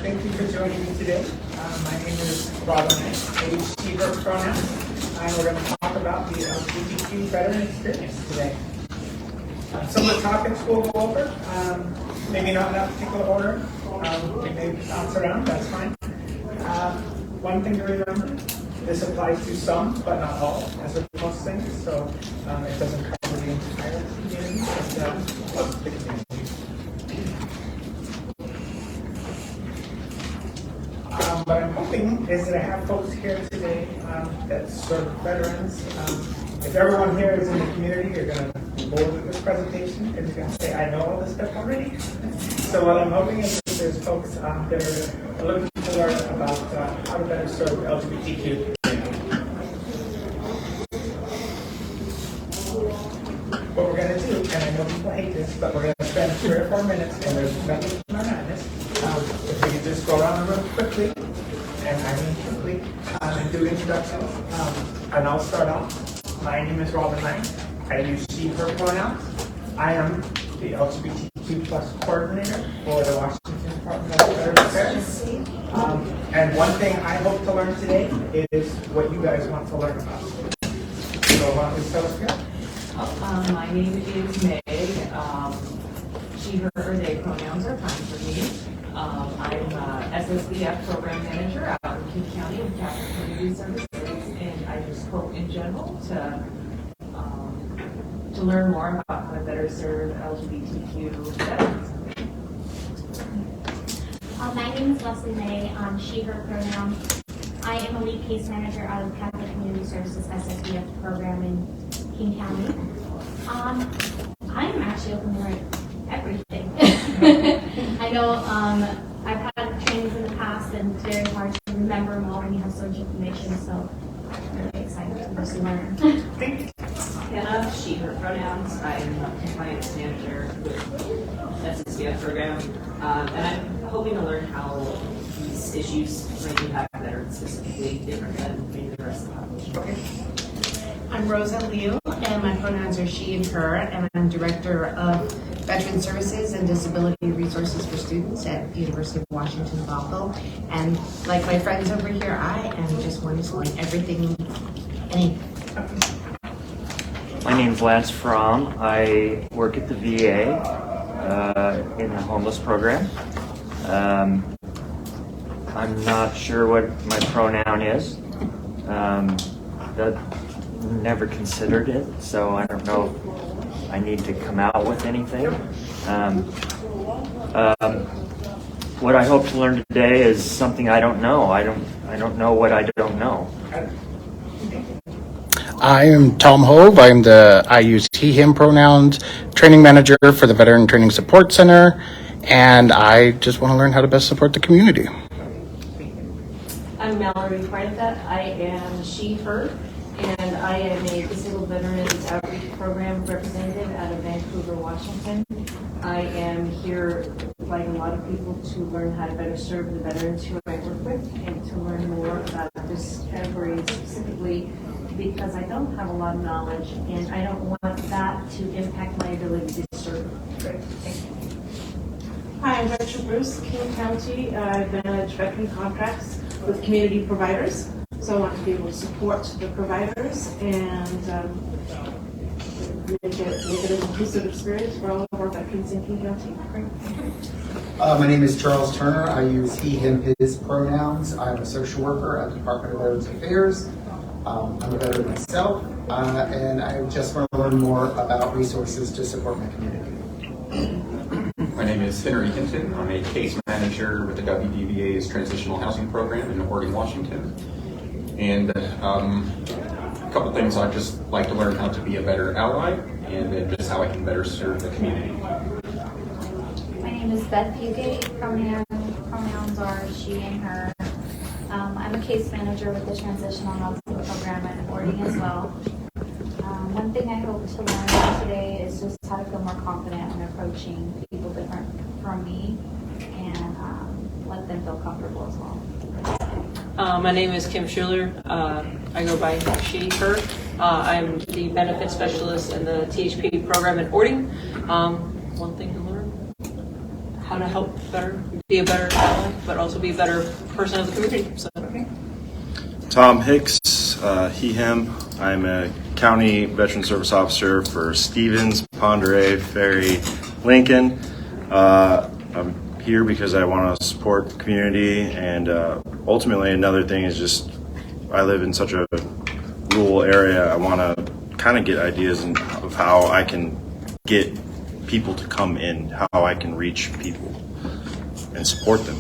Thank you for joining me today. My name is Robin. I use she, her pronouns, and we're going to talk about the LGBTQ veteran experience today. Some of the topics we'll go over, maybe not in that particular order, we may bounce around, that's fine. One thing to remember, this applies to some, but not all, as with most things, so it doesn't cover the entire community, but most of the community. What I'm hoping is that I have folks here today that serve veterans. If everyone here is in the community, you're going to be bored with this presentation because you're going to say, I know all this stuff already. So what I'm hoping is that there's folks that are looking to learn about how to better serve the LGBTQ community. What we're going to do, and I know people hate this, but we're going to spend 3 or 4 minutes, and there's nothing to my madness. If we could just go around the room quickly, and I mean quickly, and do introductions. And I'll start off. My name is Robin Knight. I use she, her pronouns. I am the LGBTQ plus coordinator for the Washington Department of Veterans Affairs. And one thing I hope to learn today is what you guys want to learn about. So why don't we tell us here? My name is Meg. She, her, they pronouns are fine for me. I'm SSBF program manager out in King County in Catholic Community Services, and I just hope in general to learn more about how to better serve LGBTQ veterans. My name is Leslie May. She, her pronouns. I am a lead case manager out of Catholic Community Services SSBF program in King County. I'm actually open to learn everything. I know I've had trainings in the past and it's very hard to remember them all when you have so much information, so I'm really excited to just learn. Hannah, she, her pronouns. I'm a compliance manager with SSBF program, and I'm hoping to learn how these issues might impact veterans specifically different than maybe the rest of the population. Okay. I'm Rosa Liu, and my pronouns are she and her, and I'm Director of Veteran Services and Disability Resources for Students at the University of Washington, Bothell. And like my friends over here, I am just wanting to learn everything, anything. My name's Lance Fromm. I work at the VA in the homeless program. I'm not sure what my pronoun is. That never considered it, so I don't know if I need to come out with anything. What I hope to learn today is something I don't know. I don't know what I don't know. I am Tom Hove. I use he, him pronouns, training manager for the Veteran Training Support Center, and I just want to learn how to best support the community. I'm Mallory Huerta. I am she, her, and I am a Disabled Veterans Outreach Program representative out of Vancouver, Washington. I am here, like a lot of people, to learn how to better serve the veterans who I work with and to learn more about this category specifically because I don't have a lot of knowledge and I don't want that to impact my ability to serve. Great. Thank you. Hi, I'm Rachel Bruce, King County. I manage veteran contracts with community providers. So I want to be able to support the providers and make it an inclusive experience for all of our veterans in King County. My name is Charles Turner. I use he, him, his pronouns. I'm a social worker at the Department of Veterans Affairs. I'm a veteran myself, and I just want to learn more about resources to support my community. My name is Henry Hinton. I'm a case manager with the WDVA's Transitional Housing Program in Oregon, Washington. And a couple things I'd just like to learn how to be a better ally and then just how I can better serve the community. My name is Beth Fugate. Pronouns are she and her. I'm a case manager with the Transitional Housing Program at Oregon as well. One thing I hope to learn today is just how to feel more confident when approaching people different from me and let them feel comfortable as well. My name is Kim Schuler. I go by she, her. I'm the benefit specialist in the THP program at Oregon. One thing to learn, how to help better be a better ally, but also be a better person of the community. So. Tom Hicks, he, him. I'm a county veteran service officer for Stevens, Ponderay, Ferry, Lincoln. I'm here because I want to support the community, and ultimately another thing is just I live in such a rural area. I want to kind of get ideas of how I can get people to come in, how I can reach people and support them.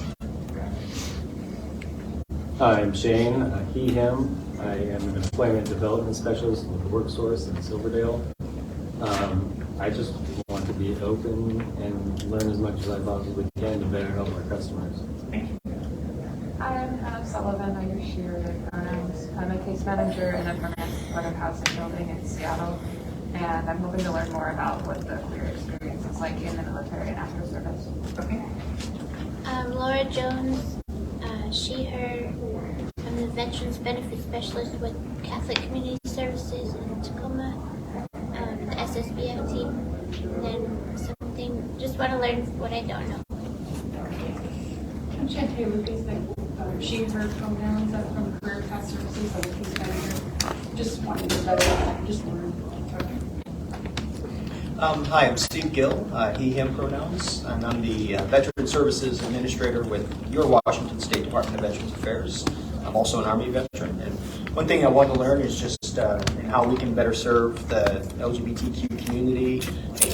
Hi, I'm Shane, he, him. I am an employment development specialist with WorkSource in Silverdale. I just want to be open and learn as much as I possibly can to better help our customers. I'm Hannah Sullivan. I use she, her pronouns. I'm a case manager in a permanent supportive housing building in Seattle, and I'm hoping to learn more about what the career experience is like in the military and after service. Okay. Laura Jones, she, her. I'm the Veterans Benefit Specialist with Catholic Community Services in Tacoma, the SSBF team. And then just want to learn what I don't know. I'm Shantae Lucas, she, her pronouns. I'm from Career Path Services. I'm a case manager. Just wanted to better, just learn. Hi, I'm Steve Gill, he, him pronouns, and I'm the Veteran Services Administrator with your Washington State Department of Veterans Affairs. I'm also an Army veteran, and one thing I want to learn is just how we can better serve the LGBTQ community,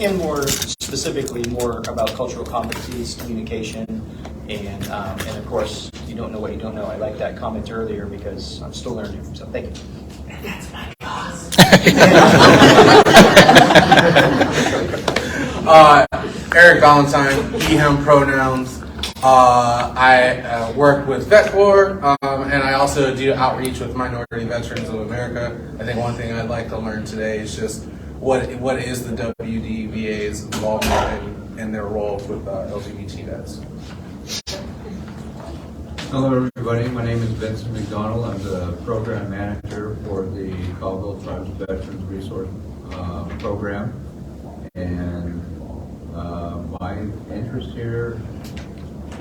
and more specifically, more about cultural competencies, communication, and of course, you don't know what you don't know. I like that comment earlier because I'm still learning, so thank you. That's my boss. Eric Valentine, he, him pronouns. I work with VetCorps, and I also do outreach with Minority Veterans of America. I think one thing I'd like to learn today is just what is the WDVA's involvement in their role with LGBT vets. Hello everybody, my name is Vincent McDonald. I'm the program manager for the Colville Tribes Veterans Resource Program, and my interest here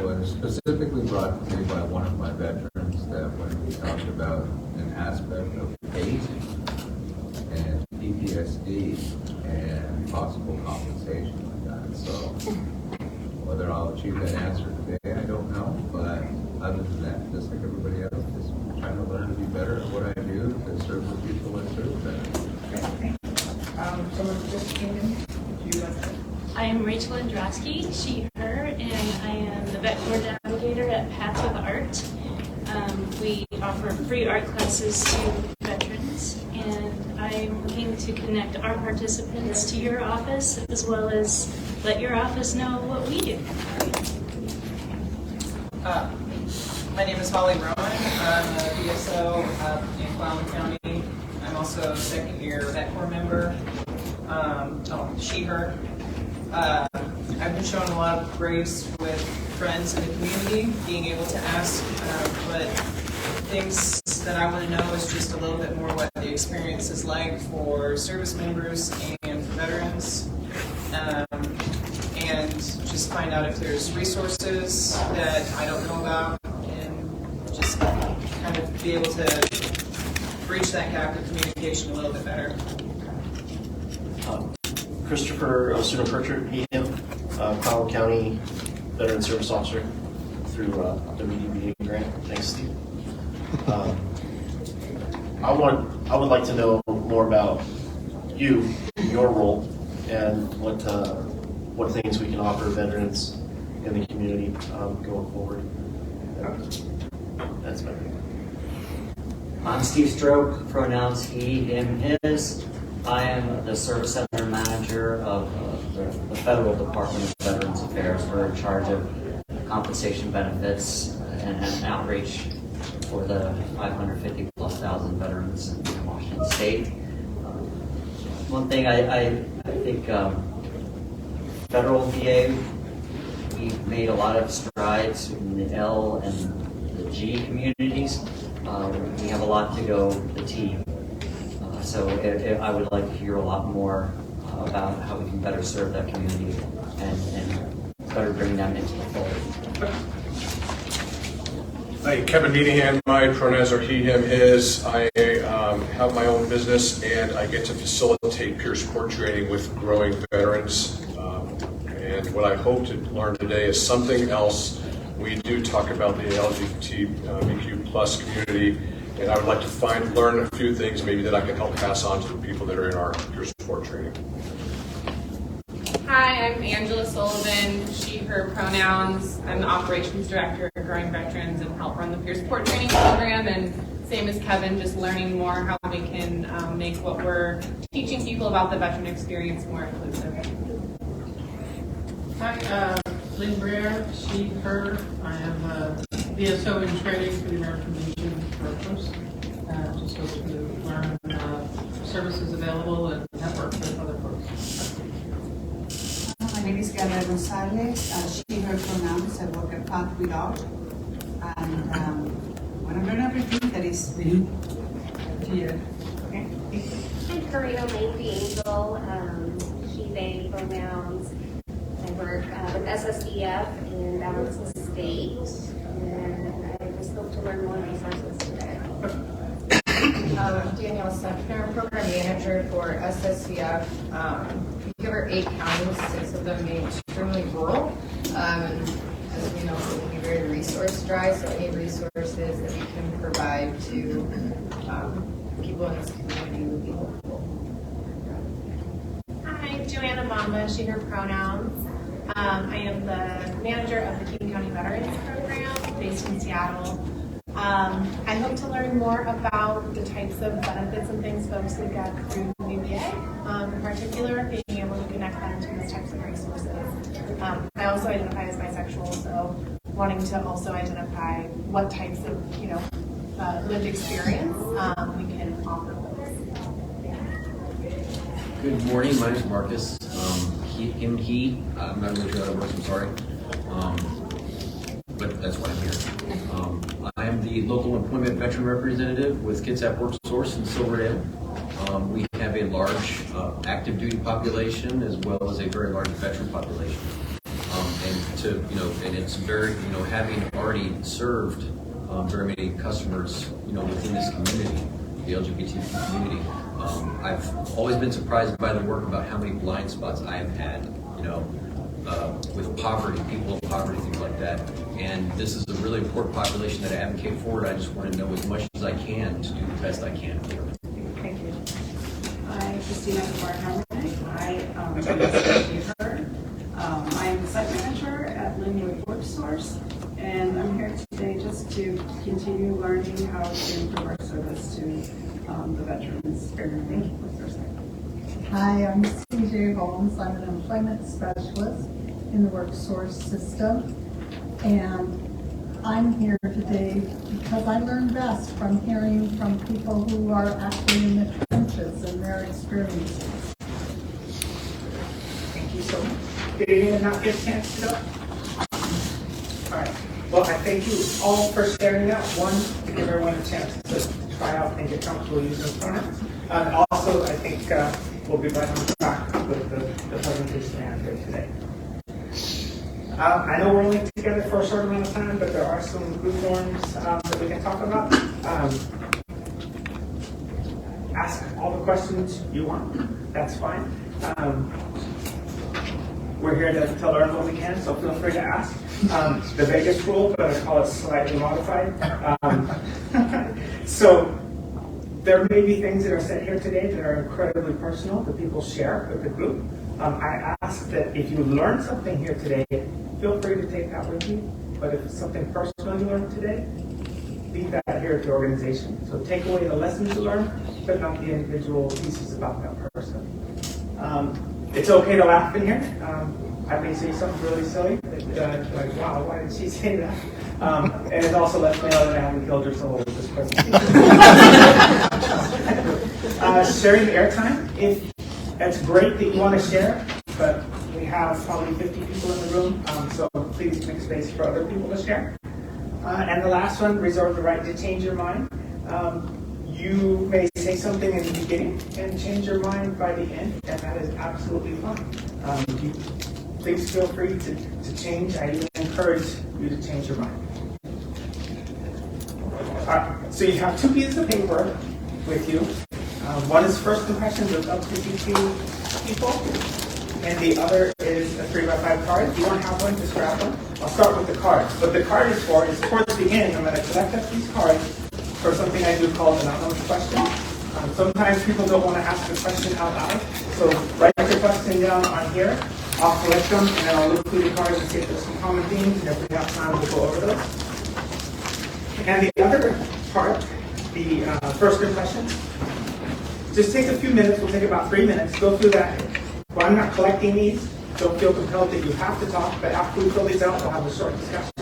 was specifically brought to me by one of my veterans that when we talked about an aspect of hazing and PTSD and possible compensation with that. So whether I'll achieve that answer today, I don't know, but other than that, just like everybody else, just trying to learn to be better at what I do to serve the people I serve better. Someone just came in. Do you like that? I am Rachel Androsky, she, her, and I am the Vet Corps Navigator at Paths with Art. We offer free art classes to veterans, and I'm looking to connect our participants to your office, as well as let your office know what we do. My name is Holly Rowan. I'm a BSO in Clallam County. I'm also a second year Vet Corps member. She, her. I've been shown a lot of grace with friends in the community, being able to ask, but things that I want to know is just a little bit more what the experience is like for service members and for veterans, and just find out if there's resources that I don't know about, and just kind of be able to bridge that gap of communication a little bit better. Christopher Osuna-Pritchard, he, him, Clallam County Veteran Service Officer through WDVA grant. Thanks, Steve. I would like to know more about you, your role, and what things we can offer veterans in the community going forward. That's my opinion. I'm Steve Stroke, pronouns he, him, his. I am the Service Center Manager of the Federal Department of Veterans Affairs. We're in charge of compensation benefits and outreach for the 550,000+ veterans in Washington State. One thing I think federal VA, we've made a lot of strides in the L and the G communities. We have a lot to go the T. So I would like to hear a lot more about how we can better serve that community and better bring them into the fold. Hi, Kevin Meanahan. My pronouns are he, him, his. I have my own business and I get to facilitate peer support training with growing veterans. And what I hope to learn today is something else. We do talk about the LGBTQ plus community, and I would like to learn a few things maybe that I can help pass on to the people that are in our peer support training. Hi, I'm Angela Sullivan, she, her pronouns. I'm the operations director at Growing Veterans and help run the peer support training program. And same as Kevin, just learning more how we can make what we're teaching people about the veteran experience more inclusive. Hi, Lynn Breer, she, her. I am a VSO in training for the American Legion workers. Just hope to learn services available and network with other folks. My name is Gabriela Gonzalez. She, her pronouns. I work at Path Without. And I want to learn everything that is new here. Okay. I'm Karina Lane Angel. She, they pronouns. I work with SSDF in Balancing State. And I just hope to learn more resources today. Danielle Sefner, Program Manager for SSCF. We cover 8 counties, 6 of them being extremely rural. As we know, it will be very resource dry, so any resources that we can provide to people in this community would be helpful. Hi, Joanna Bamba, she, her pronouns. I am the manager of the King County Veterans Program based in Seattle. I hope to learn more about the types of benefits and things folks would get through the VBA, in particular, being able to connect them to these types of resources. I also identify as bisexual, so wanting to also identify what types of, lived experience we can offer folks. Good morning, my name is Marcus. He. I'm not really sure how that works, I'm sorry. But that's why I'm here. I am the local employment veteran representative with Kitsap WorkSource in Silverdale. We have a large active duty population as well as a very large veteran population. And it's very, having already served very many customers, within this community, the LGBTQ community. I've always been surprised by the work about how many blind spots I have had, with poverty, people of poverty, things like that. And this is a really important population that I advocate for. I just want to know as much as I can to do the best I can for them. Thank you. I'm Christina Harmony. I am her. I am the site manager at Linwood WorkSource, and I'm here today just to continue learning how to improve our service to the veterans. Thank you for listening. Hi, I'm CJ Holmes. I'm an employment specialist in the WorkSource system, and I'm here today because I learn best from hearing from people who are actually in the trenches and their experiences. Thank you so much. Did anyone not get a chance to go? All right. Well, I thank you all for sharing that. One, to give everyone a chance to try out and get comfortable using pronouns. And also, I think we'll be right on track with the presentation I have here today. I know we're only together for a short amount of time, but there are some group norms that we can talk about. Ask all the questions you want. That's fine. We're here to learn what we can, so feel free to ask. The Vegas rule, but I call it slightly modified. So there may be things that are said here today that are incredibly personal that people share with the group. I ask that if you learn something here today, feel free to take that with you. But if it's something personal you learned today, leave that here at the organization. So take away the lessons you learned, but not the individual pieces about that person. It's okay to laugh in here. I may say something really silly, like, wow, why did she say that? And it also lets me know that I haven't killed her soul with this presentation. Sharing the airtime, it's great that you want to share, but we have probably 50 people in the room, so please make space for other people to share. And the last one, reserve the right to change your mind. You may say something in the beginning and change your mind by the end, and that is absolutely fine. please feel free to change. I even encourage you to change your mind. All right, so you have 2 pieces of paper with you. One is first impressions of LGBTQ people, and the other is a 3x5 card. If you don't have one, just grab one. I'll start with the cards. What the card is for is towards the end, I'm going to collect up these cards for something I do called an anonymous question. Sometimes people don't want to ask the question out loud, so write your question down on here. I'll collect them, and then I'll look through the cards and see if there's some common themes, and if we have time, we'll go over those. And the other part, the first impressions, just take a few minutes. We'll take about 3 minutes. Go through that. Well, I'm not collecting these. Don't feel compelled that you have to talk, but after we fill these out, we'll have a short discussion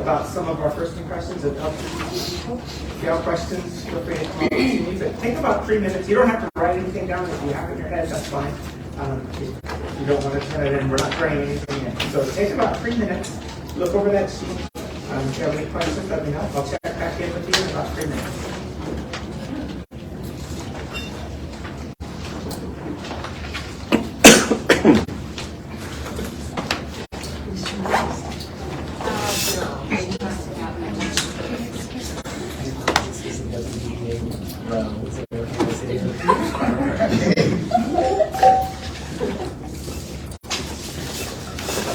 about some of our first impressions of LGBTQ people. If you have questions, feel free to come up if you need it. Take about 3 minutes. You don't have to write anything down. If you have it in your head, that's fine. If you don't want to turn it in, we're not turning anything in. So take about 3 minutes. Look over that sheet. If you have any questions, let me know. I'll check back in with you in about 3 minutes.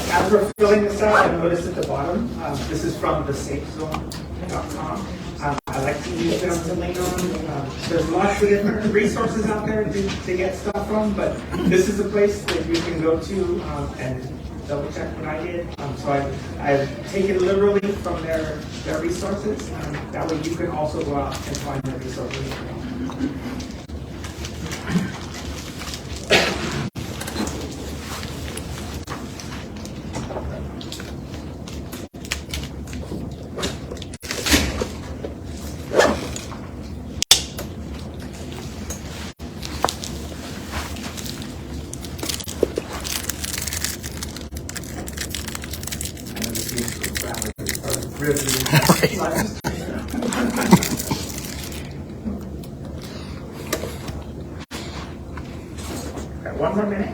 As we're filling this out, I noticed at the bottom, this is from thesafezone.com. I like to use them to link on. There's lots of different resources out there to get stuff from, but this is a place that you can go to and double check what I did. So I've taken literally from their resources. That way you can also go out and find their resources. One more minute.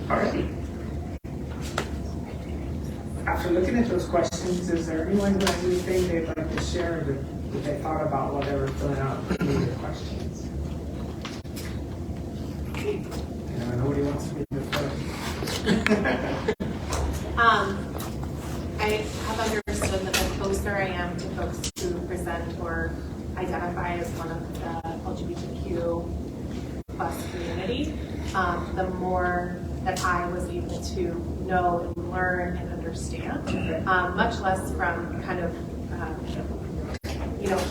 Alrighty. After looking at those questions, is there anyone who has anything they'd like to share that they thought about while they were filling out the questions? Nobody wants to be the first. I have understood that the closer I am to folks who present or identify as one of the LGBTQ plus community, the more that I was able to know and learn and understand, much less from kind of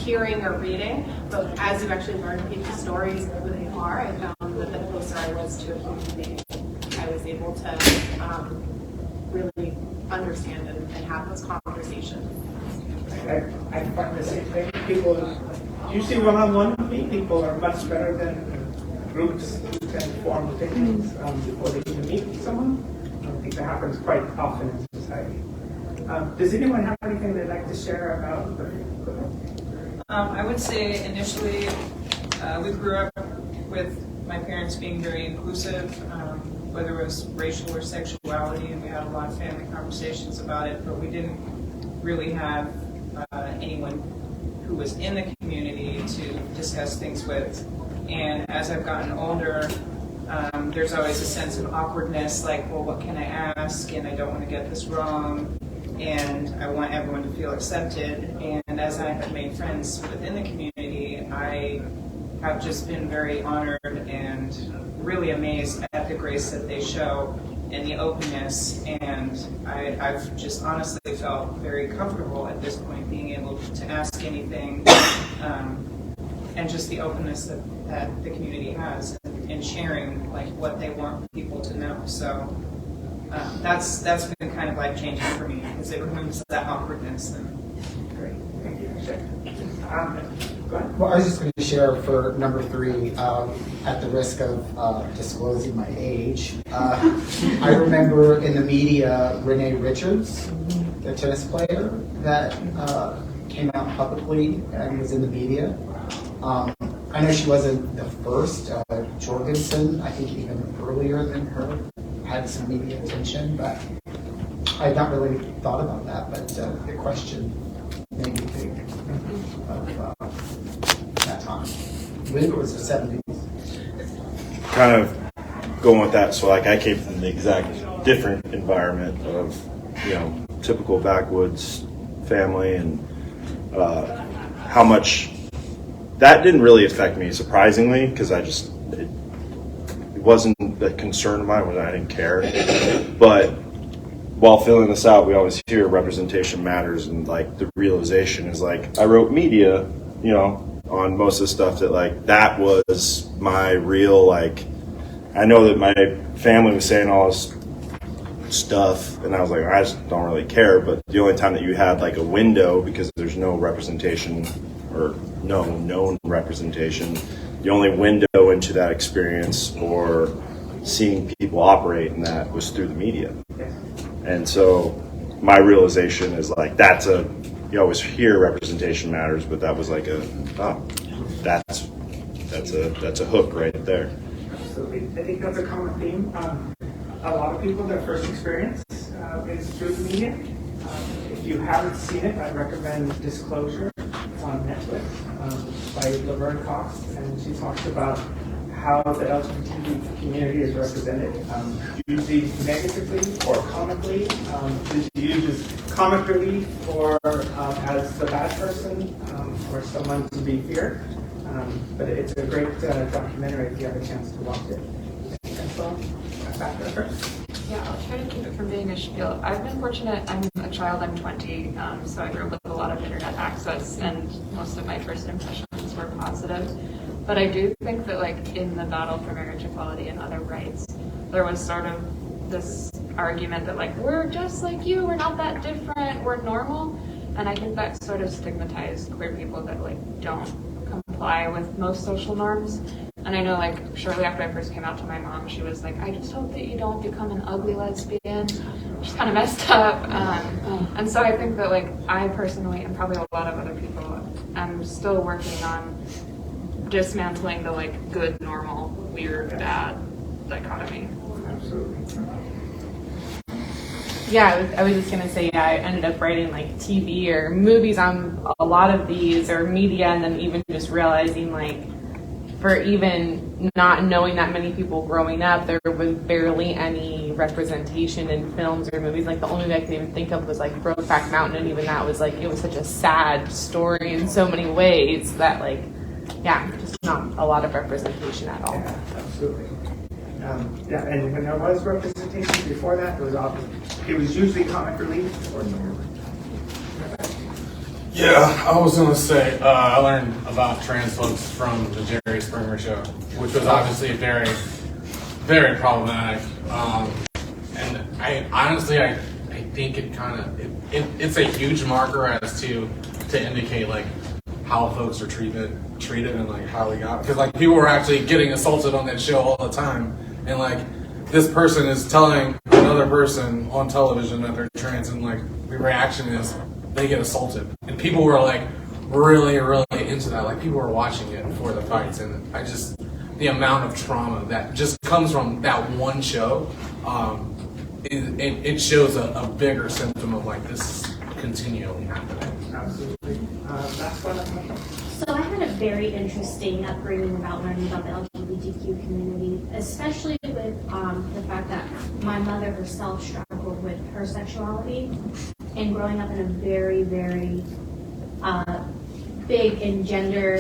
hearing or reading, but as you actually learn people's stories and who they are, I found that the closer I was to a human being, I was able to really understand and have those conversations. I find the same thing. People, usually one-on-one with me, people are much better than groups who can form opinions before they even meet someone. I think that happens quite often in society. Does anyone have anything they'd like to share about I would say initially we grew up with my parents being very inclusive, whether it was racial or sexuality, and we had a lot of family conversations about it, but we didn't really have anyone who was in the community to discuss things with. And as I've gotten older, There's always a sense of awkwardness, like, well, what can I ask? And I don't want to get this wrong. And I want everyone to feel accepted. And as I have made friends within the community, I have just been very honored and really amazed at the grace that they show and the openness. And I've just honestly felt very comfortable at this point being able to ask anything, and just the openness that the community has in sharing like what they want people to know. So that's been kind of life-changing for me because it removes that awkwardness. Great, thank you. Go ahead. Well, I was just going to share for number 3, at the risk of disclosing my age. I remember in the media, Renee Richards, the tennis player that came out publicly and was in the media. I know she wasn't the first. Jorgensen, I think even earlier than her, had some media attention, but I had not really thought about that. But the question made me think of that time. I believe it was the 70s. Kind of going with that, so like I came from the exact different environment of, typical backwoods family, and how much that didn't really affect me, surprisingly, because it wasn't a concern of mine when I didn't care. But while filling this out, we always hear representation matters, and like the realization is like I wrote media, on most of the stuff that was my real I know that my family was saying all this stuff, and I was like, I just don't really care. But the only time that you had a window, because there's no representation or no known representation, the only window into that experience or seeing people operate in that was through the media. And so my realization is you always hear representation matters, but that was that's a hook right there. Absolutely. I think that's a common theme. A lot of people, their first experience is through the media. If you haven't seen it, I'd recommend Disclosure. It's on Netflix by Laverne Cox, and she talks about how the LGBT community is represented, usually negatively or comically. Is used as comic relief or as the bad person or someone to be feared. But it's a great documentary if you have a chance to watch it. And so, back to her. Yeah, I'll try to keep it from being a spiel. I've been fortunate. I'm a child. I'm 20, so I grew up with a lot of internet access, and most of my first impressions were positive. But I do think that, in the battle for marriage equality and other rights, there was sort of this argument that, we're just like you, we're not that different, we're normal. And I think that sort of stigmatized queer people that, don't comply with most social norms. And I know, shortly after I first came out to my mom, she was like, I just hope that you don't become an ugly lesbian. She's kind of messed up. And so I think that, I personally, and probably a lot of other people, I'm still working on dismantling the, good, normal, weird, bad dichotomy. Absolutely. Yeah, I was just going to say, I ended up writing TV or movies on a lot of these, or media, and then even just realizing for even not knowing that many people growing up, there was barely any representation in films or movies. The only thing I could even think of was Brokeback Mountain, and even that was it was such a sad story in so many ways that just not a lot of representation at all. Yeah, absolutely. And when there was representation before that, it was usually comic relief or no. Yeah, I was going to say, I learned about trans folks from the Jerry Springer show, which was obviously very, very problematic. And I honestly think it kind of, it's a huge marker as to indicate how folks are treated and how we got, because people were actually getting assaulted on that show all the time. And this person is telling another person on television that they're trans, and the reaction is they get assaulted, and people were really, really into that. People were watching it for the fights, and the amount of trauma that just comes from that one show, it shows a bigger symptom of this continually happening. Absolutely. Last one. So I had a very interesting upbringing about learning about the LGBTQ community. especially with the fact that my mother herself struggled with her sexuality and growing up in a very, very big in gender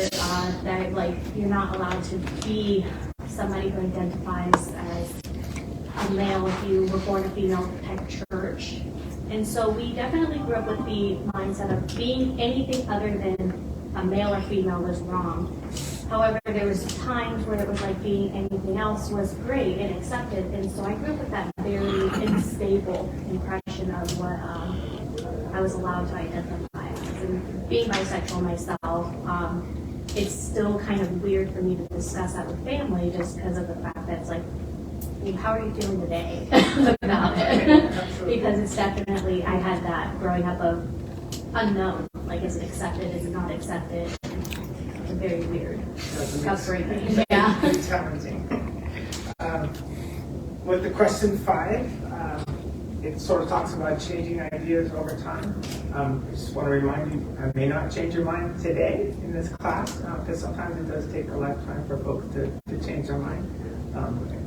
that like you're not allowed to be somebody who identifies as a male if you were born a female type church. And so we definitely grew up with the mindset of being anything other than a male or female was wrong. However, there was times where it was like being anything else was great and accepted. And so I grew up with that very unstable impression of what I was allowed to identify as. And being bisexual myself, it's still kind of weird for me to discuss that with family just because of the fact that it's like, how are you feeling today about it? Because it's definitely, I had that growing up of unknown, like is it accepted, is it not accepted? It's very weird upbringing. Yeah. It's challenging. With the question 5, it sort of talks about changing ideas over time. I just want to remind you, I may not change your mind today in this class, because sometimes it does take a lifetime for folks to change their mind.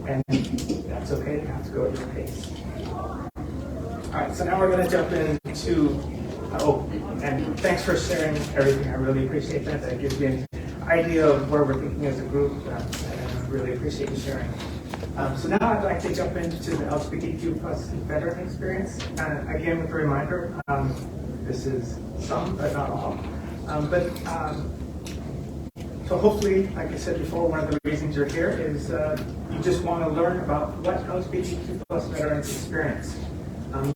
And that's okay, you have to go at your pace. All right, so now we're going to jump into, and thanks for sharing everything. I really appreciate that. That gives me an idea of where we're thinking as a group, and I really appreciate you sharing. So now I'd like to jump into the LGBTQ plus veteran experience. Again, with a reminder, this is some, but not all. So hopefully, like I said before, one of the reasons you're here is you just want to learn about what LGBTQ plus veterans experience.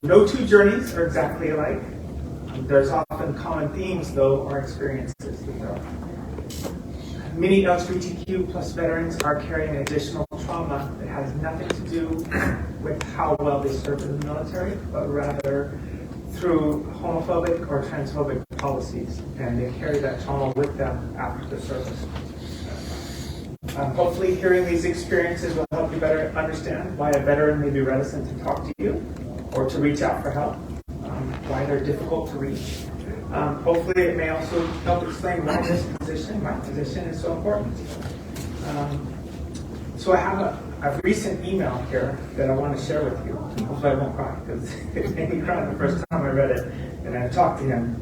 No two journeys are exactly alike. There's often common themes, though, or experiences. Many LGBTQ plus veterans are carrying additional trauma that has nothing to do with how well they served in the military, but rather through homophobic or transphobic policies, and they carry that trauma with them after the service. Hopefully hearing these experiences will help you better understand why a veteran may be reticent to talk to you or to reach out for help, why they're difficult to reach. Hopefully it may also help explain why my position is so important. So I have a recent email here that I want to share with you. Hopefully I won't cry, because it made me cry the first time I read it and I talked to him.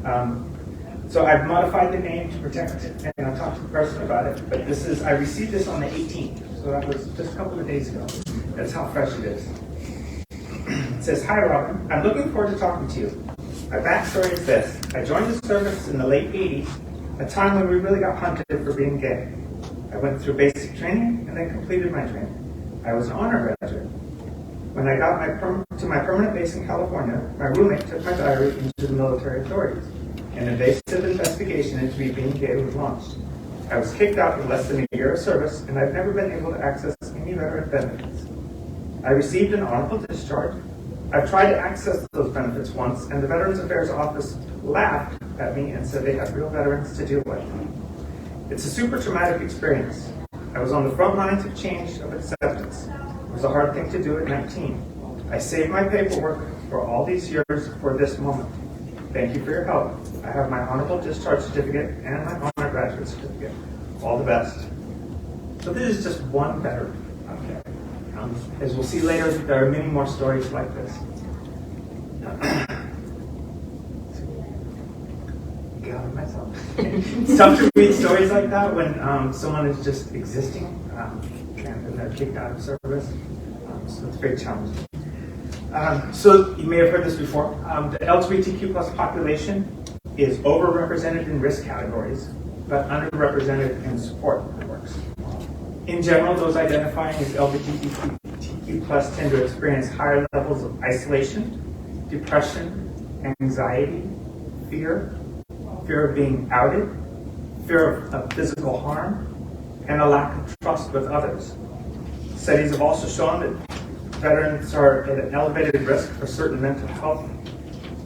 So I've modified the name to protect it, and I talked to the person about it, but I received this on the 18th, so that was just a couple of days ago. That's how fresh it is. It says, "Hi Robin, I'm looking forward to talking to you. My backstory is this. I joined the service in the late 80s, a time when we really got hunted for being gay. I went through basic training and then completed my training. I was an honor graduate. When I got to my permanent base in California, my roommate took my diary into the military authorities. An invasive investigation into me being gay was launched. I was kicked out in less than a year of service, and I've never been able to access any veteran benefits. I received an honorable discharge. I've tried to access those benefits once, and the Veterans Affairs Office laughed at me and said they had real veterans to deal with. It's a super traumatic experience. I was on the front lines of change, of acceptance. It was a hard thing to do at 19. I saved my paperwork for all these years for this moment. Thank you for your help. I have my honorable discharge certificate and my honor graduate certificate. All the best." So this is just one veteran. Okay. As we'll see later, there are many more stories like this. Get out of myself. It's tough to read stories like that when someone is just existing and they're kicked out of service. So it's very challenging. So you may have heard this before. The LGBTQ plus population is overrepresented in risk categories, but underrepresented in support networks. In general, those identifying as LGBTQ plus tend to experience higher levels of isolation, depression, anxiety, fear of being outed, fear of physical harm, and a lack of trust with others. Studies have also shown that veterans are at an elevated risk for certain mental health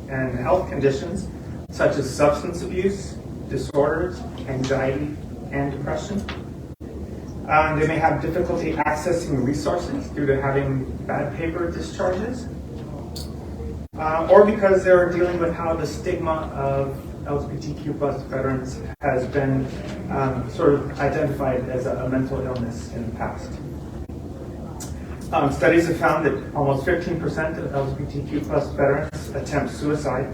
and health conditions, such as substance abuse, disorders, anxiety, and depression. They may have difficulty accessing resources due to having bad paper discharges, or because they're dealing with how the stigma of LGBTQ plus veterans has been sort of identified as a mental illness in the past. Studies have found that almost 15% of LGBTQ plus veterans attempt suicide,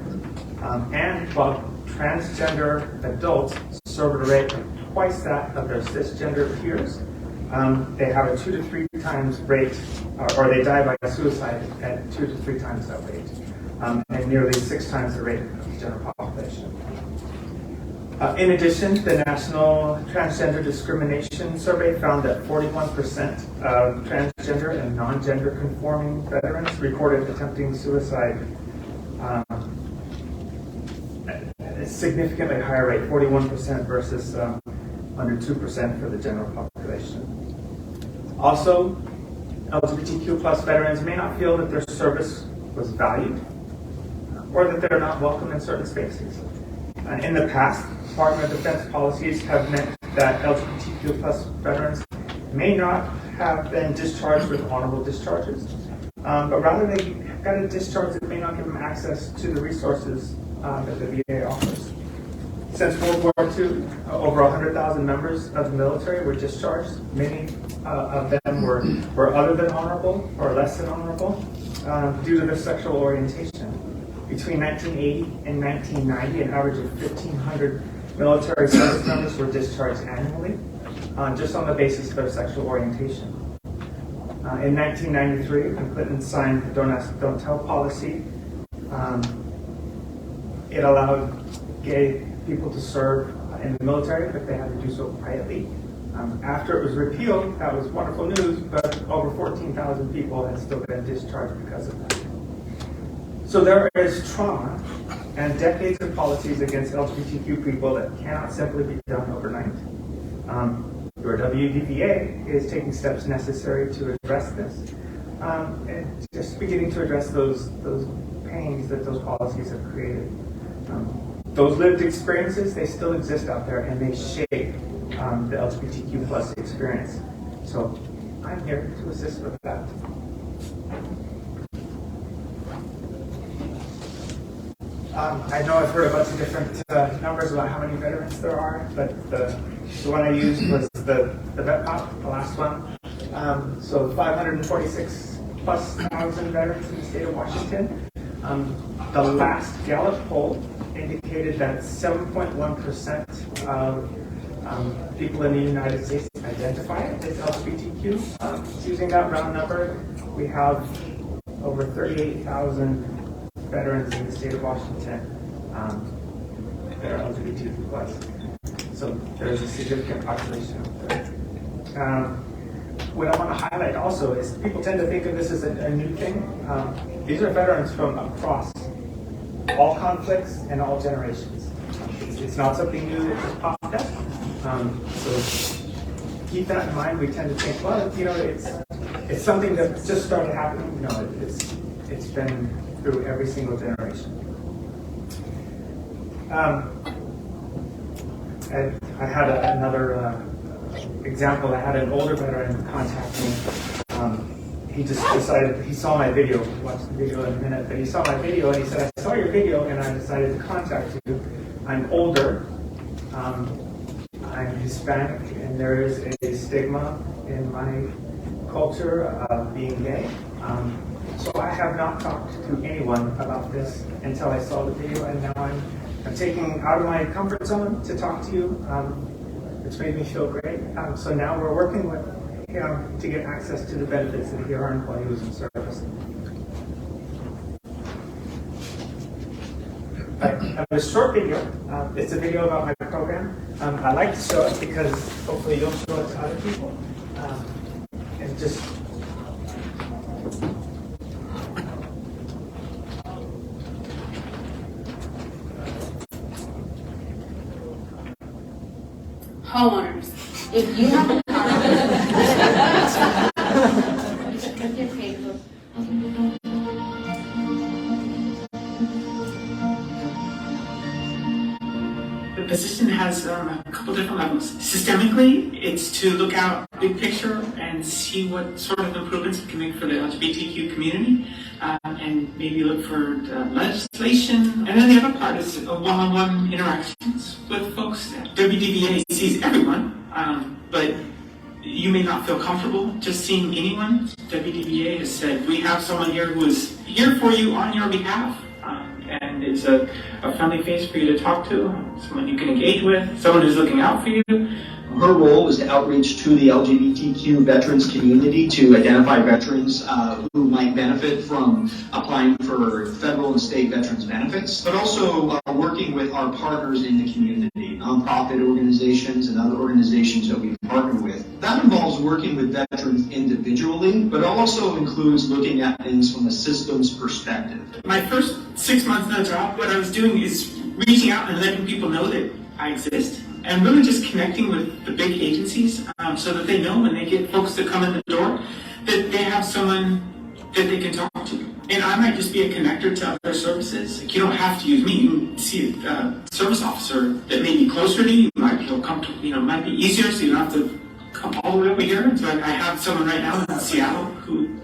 and while transgender adults serve at a rate of twice that of their cisgender peers, they have a 2 to 3 times rate, or they die by suicide at 2 to 3 times that rate, and nearly 6 times the rate of the general population. In addition, the National Transgender Discrimination Survey found that 41% of transgender and non-gender conforming veterans reported attempting suicide at a significantly higher rate, 41% versus under 2% for the general population. Also, LGBTQ plus veterans may not feel that their service was valued or that they're not welcome in certain spaces. In the past, Department of Defense policies have meant that LGBTQ plus veterans may not have been discharged with honorable discharges, but rather they got a discharge that may not give them access to the resources that the VA offers. Since World War II, over 100,000 members of the military were discharged. Many of them were other than honorable or less than honorable due to their sexual orientation. Between 1980 and 1990, an average of 1,500 military service members were discharged annually, just on the basis of their sexual orientation. In 1993, when Clinton signed the Don't Ask, Don't Tell policy, it allowed gay people to serve in the military, but they had to do so quietly. After it was repealed, that was wonderful news, but over 14,000 people had still been discharged because of that. So there is trauma and decades of policies against LGBTQ people that cannot simply be done overnight. Your WDVA is taking steps necessary to address this, and just beginning to address those pains that those policies have created. Those lived experiences, they still exist out there, and they shape the LGBTQ plus experience. So I'm here to assist with that. I know I've heard a bunch of different numbers about how many veterans there are, but the one I used was the VetPop, the last one. So 546 plus thousand veterans in the state of Washington. The last Gallup poll indicated that 7.1% of people in the United States identify as LGBTQ. Using that round number, we have over 38,000 veterans in the state of Washington that are LGBTQ+. So there's a significant population out there. What I want to highlight also is people tend to think of this as a new thing. These are veterans from across all conflicts and all generations. It's not something new that just popped up. So keep that in mind. We tend to think, well, it's something that just started happening. No, it's been through every single generation. And I had another example. I had an older veteran contact me. He just decided, he saw my video, we'll watch the video in a minute, but he saw my video and he said, I saw your video and I decided to contact you. I'm older, I'm Hispanic, and there is a stigma in my culture of being gay. So I have not talked to anyone about this until I saw the video, and now I'm taking out of my comfort zone to talk to you. It's made me feel great. So now we're working with him to get access to the benefits that he earned while he was in service. I have a short video. It's a video about my program. I like to show it because hopefully you'll show it to other people. And just homeowners, if you have a car, if you're paid for. The position has a couple different levels. Systemically, it's to look out big picture and see what sort of improvements we can make for the LGBTQ community, and maybe look for legislation. And then the other part is one-on-one interactions with folks. WDVA sees everyone, but you may not feel comfortable just seeing anyone. WDBA has said, we have someone here who is here for you on your behalf. And it's a friendly face for you to talk to, someone you can engage with, someone who's looking out for you. Her role is to outreach to the LGBTQ veterans community to identify veterans who might benefit from applying for federal and state veterans benefits, but also working with our partners in the community, nonprofit organizations and other organizations that we partner with. That involves working with veterans individually, but also includes looking at things from a systems perspective. My first 6 months in the job, what I was doing is reaching out and letting people know that I exist. And really just connecting with the big agencies so that they know when they get folks that come in the door that they have someone that they can talk to. And I might just be a connector to other services. Like, you don't have to use me. You can see a service officer that may be closer to you. You might feel comfortable, it might be easier so you don't have to come all the way over here. So I have someone right now in Seattle who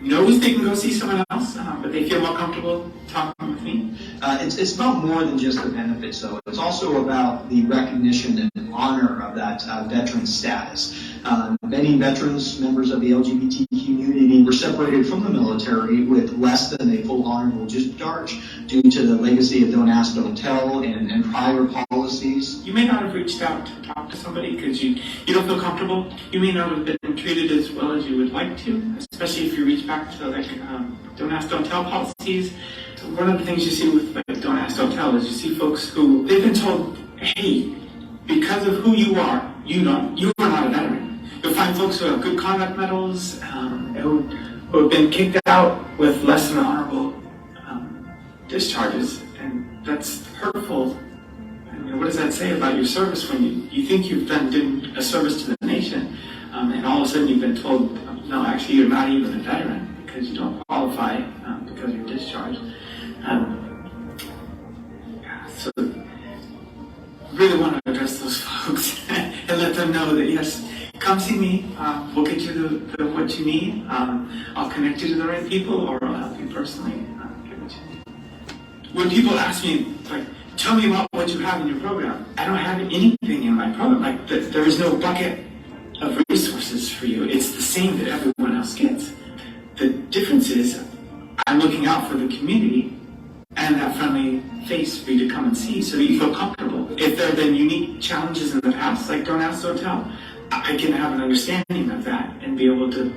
knows they can go see someone else, but they feel more comfortable talking with me. It's about more than just the benefits, though. It's also about the recognition and honor of that veteran status. Many veterans, members of the LGBT community, were separated from the military with less than a full honorable discharge due to the legacy of Don't Ask, Don't Tell and prior policies. You may not have reached out to talk to somebody because you don't feel comfortable. You may not have been treated as well as you would like to, especially if you reach back to Don't Ask, Don't Tell policies. One of the things you see with Don't Ask, Don't Tell is you see folks who they've been told, hey, because of who you are, you are not a veteran. You'll find folks who have good conduct medals, who have been kicked out with less than honorable discharges, and that's hurtful. What does that say about your service when you think you've done a service to the nation, and all of a sudden you've been told, no, actually you're not even a veteran because you don't qualify because you're discharged. So really want to address those folks and let them know that yes, come see me. We'll get you what you need. I'll connect you to the right people, or I'll help you personally get what you need. When people ask me, tell me about what you have in your program, I don't have anything in my program. There is no bucket of resources for you. It's the same that everyone else gets. The difference is I'm looking out for the community and that friendly face for you to come and see so that you feel comfortable. If there have been unique challenges in the past, like Don't Ask, Don't Tell, I can have an understanding of that and be able to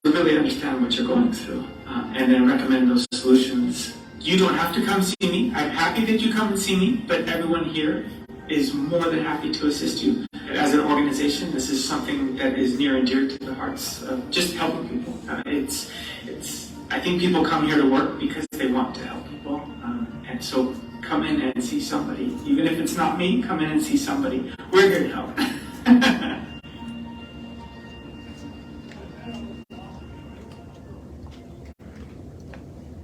really understand what you're going through and then recommend those solutions. You don't have to come see me. I'm happy that you come and see me, but everyone here is more than happy to assist you. As an organization, this is something that is near and dear to the hearts of just helping people. I think people come here to work because they want to help people. And so come in and see somebody. Even if it's not me, come in and see somebody. We're here to help.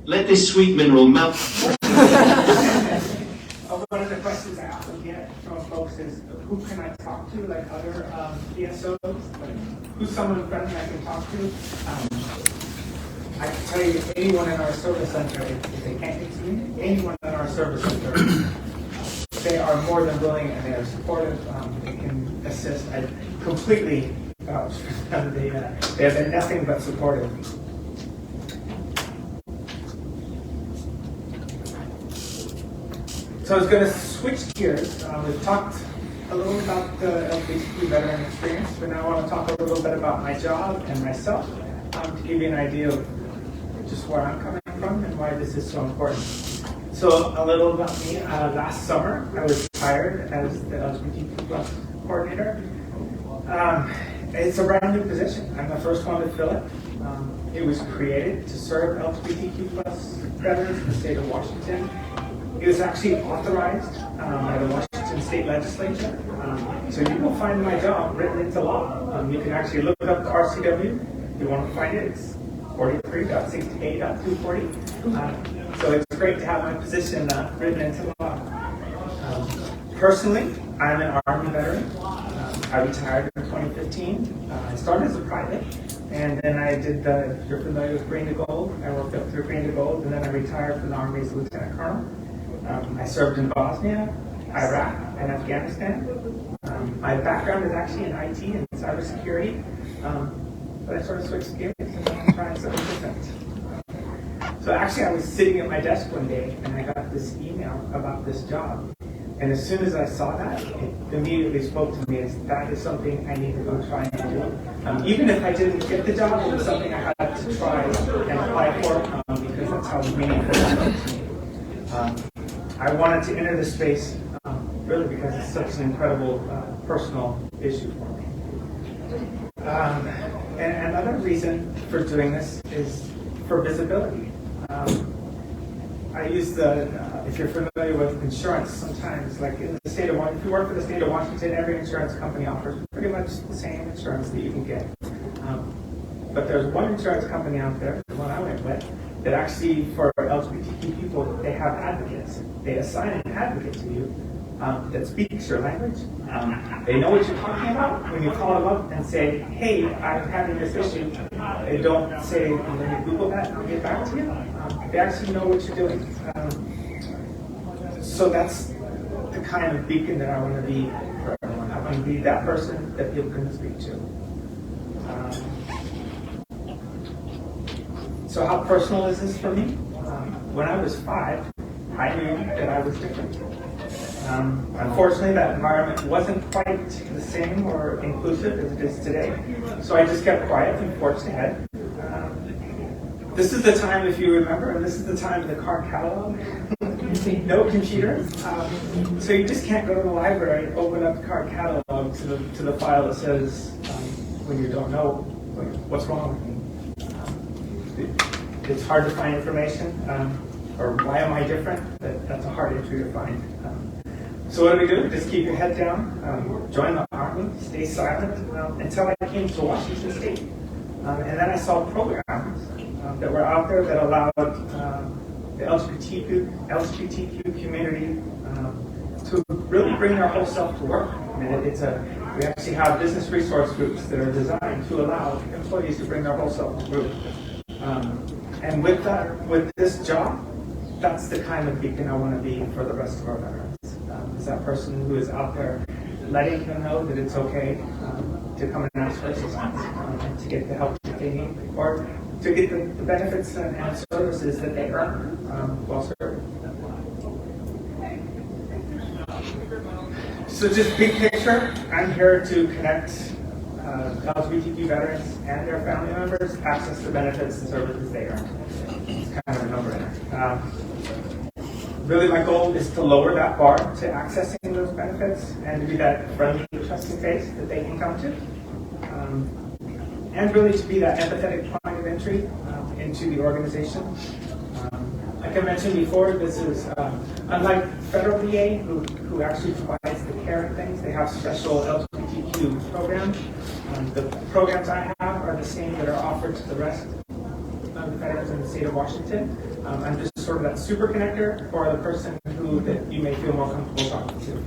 Let this sweet mineral melt. One of the questions I often get from folks is, who can I talk to, like other DSOs? Who's someone friendly I can talk to? I can tell you, anyone in our service center, if they can't get to me, anyone in our service center, they are more than willing and they are supportive. They can assist. I completely vouch for them. They have been nothing but supportive. So I was going to switch gears. We've talked a little about the LGBTQ veteran experience, but now I want to talk a little bit about my job and myself to give you an idea of just where I'm coming from and why this is so important. So a little about me. Last summer, I was hired as the LGBTQ+ coordinator. It's a brand new position. I'm the first one to fill it. It was created to serve LGBTQ+ veterans in the state of Washington. It was actually authorized by the Washington State Legislature. So you will find my job written into law. You can actually look up the RCW. If you want to find it, it's 43.68.240. So it's great to have my position written into law. Personally, I'm an Army veteran. I retired in 2015. I started as a private, and then I did if you're familiar with Green to Gold, I worked up through Green to Gold, and then I retired from the Army as a Lieutenant Colonel. I served in Bosnia, Iraq, and Afghanistan. My background is actually in IT and cybersecurity, but I sort of switched gears and I'm trying something different. So actually, I was sitting at my desk one day and I got this email about this job. And as soon as I saw that, it immediately spoke to me as that is something I need to go try and do. Even if I didn't get the job, it was something I had to try and apply for because that's how meaningful it was to me. I wanted to enter this space really because it's such an incredible personal issue for me. And another reason for doing this is for visibility. I use if you're familiar with insurance, sometimes like in the state of Washington, if you work for the state of Washington, every insurance company offers pretty much the same insurance that you can get. But there's one insurance company out there, the one I went with, that actually for LGBTQ people, they have advocates. They assign an advocate to you that speaks your language. They know what you're talking about when you call them up and say, hey, I'm having this issue. They don't say, let me Google that and I'll get back to you. They actually know what you're doing. So that's the kind of beacon that I want to be for everyone. I want to be that person that people can speak to. So how personal is this for me? When I was 5, I knew that I was different. Unfortunately, that environment wasn't quite the same or inclusive as it is today. So I just kept quiet and forged ahead. This is the time, if you remember, this is the time of the card catalog. No computers. So you just can't go to the library, open up the card catalog to the file that says, when you don't know what's wrong with me. It's hard to find information, or why am I different? That's a hard entry to find. So what do? Just keep your head down, join the army, stay silent, until I came to Washington State. And then I saw programs that were out there that allowed the LGBTQ community to really bring their whole self to work. I mean, we actually have business resource groups that are designed to allow employees to bring their whole self to work. And with this job, that's the kind of beacon I want to be for the rest of our veterans. Is that person who is out there letting them know that it's okay to come and ask for assistance and to get the help that they need, or to get the benefits and services that they earn while serving. So just big picture, I'm here to connect LGBTQ veterans and their family members access to benefits and services they earn. It's kind of a no-brainer. Really, my goal is to lower that bar to accessing those benefits and to be that friendly, trusting face that they can come to. And really to be that empathetic point of entry into the organization. Like I mentioned before, this is unlike federal VA, who actually provides the care and things. They have special LGBTQ programs. The programs I have are the same that are offered to the rest of the veterans in the state of Washington. I'm just sort of that super connector or the person that you may feel more comfortable talking to.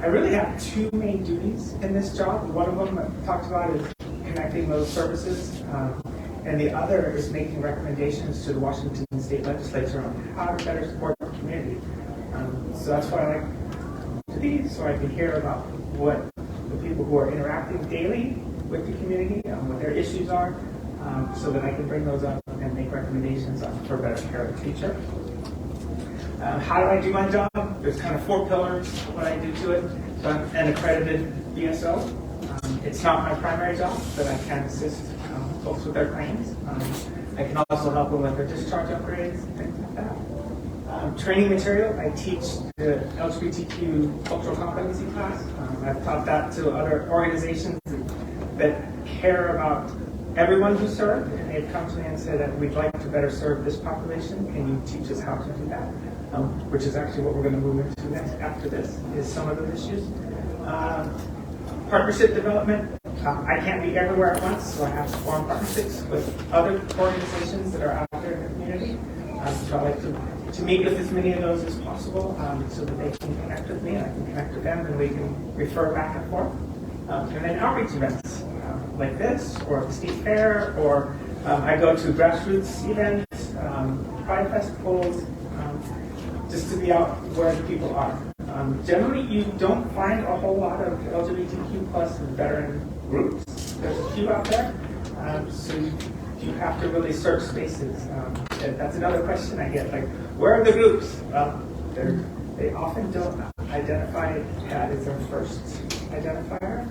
I really have 2 main duties in this job. One of them I talked about is connecting those services, and the other is making recommendations to the Washington State Legislature on how to better support the community. So that's why I like to be, so I can hear about what the people who are interacting daily with the community, what their issues are, so that I can bring those up and make recommendations for better care of the future. How do I do my job? There's kind of 4 pillars what I do to it. So I'm an accredited BSO. It's not my primary job, but I can assist folks with their claims. I can also help them with their discharge upgrades and things like that. Training material, I teach the LGBTQ cultural competency class. I've taught that to other organizations that care about everyone who served, and they've come to me and said that we'd like to better serve this population. Can you teach us how to do that? Which is actually what we're going to move into next after this, is some of those issues. Partnership development. I can't be everywhere at once, so I have to form partnerships with other organizations that are out there in the community. So I like to meet with as many of those as possible so that they can connect with me and I can connect with them and we can refer back and forth. And then outreach events like this, or the state fair, or I go to grassroots events, pride festivals, just to be out where the people are. Generally, you don't find a whole lot of LGBTQ plus veteran groups. There's a few out there, so you have to really search spaces. And that's another question I get, like, where are the groups? Well, they often don't identify that as their first identifier.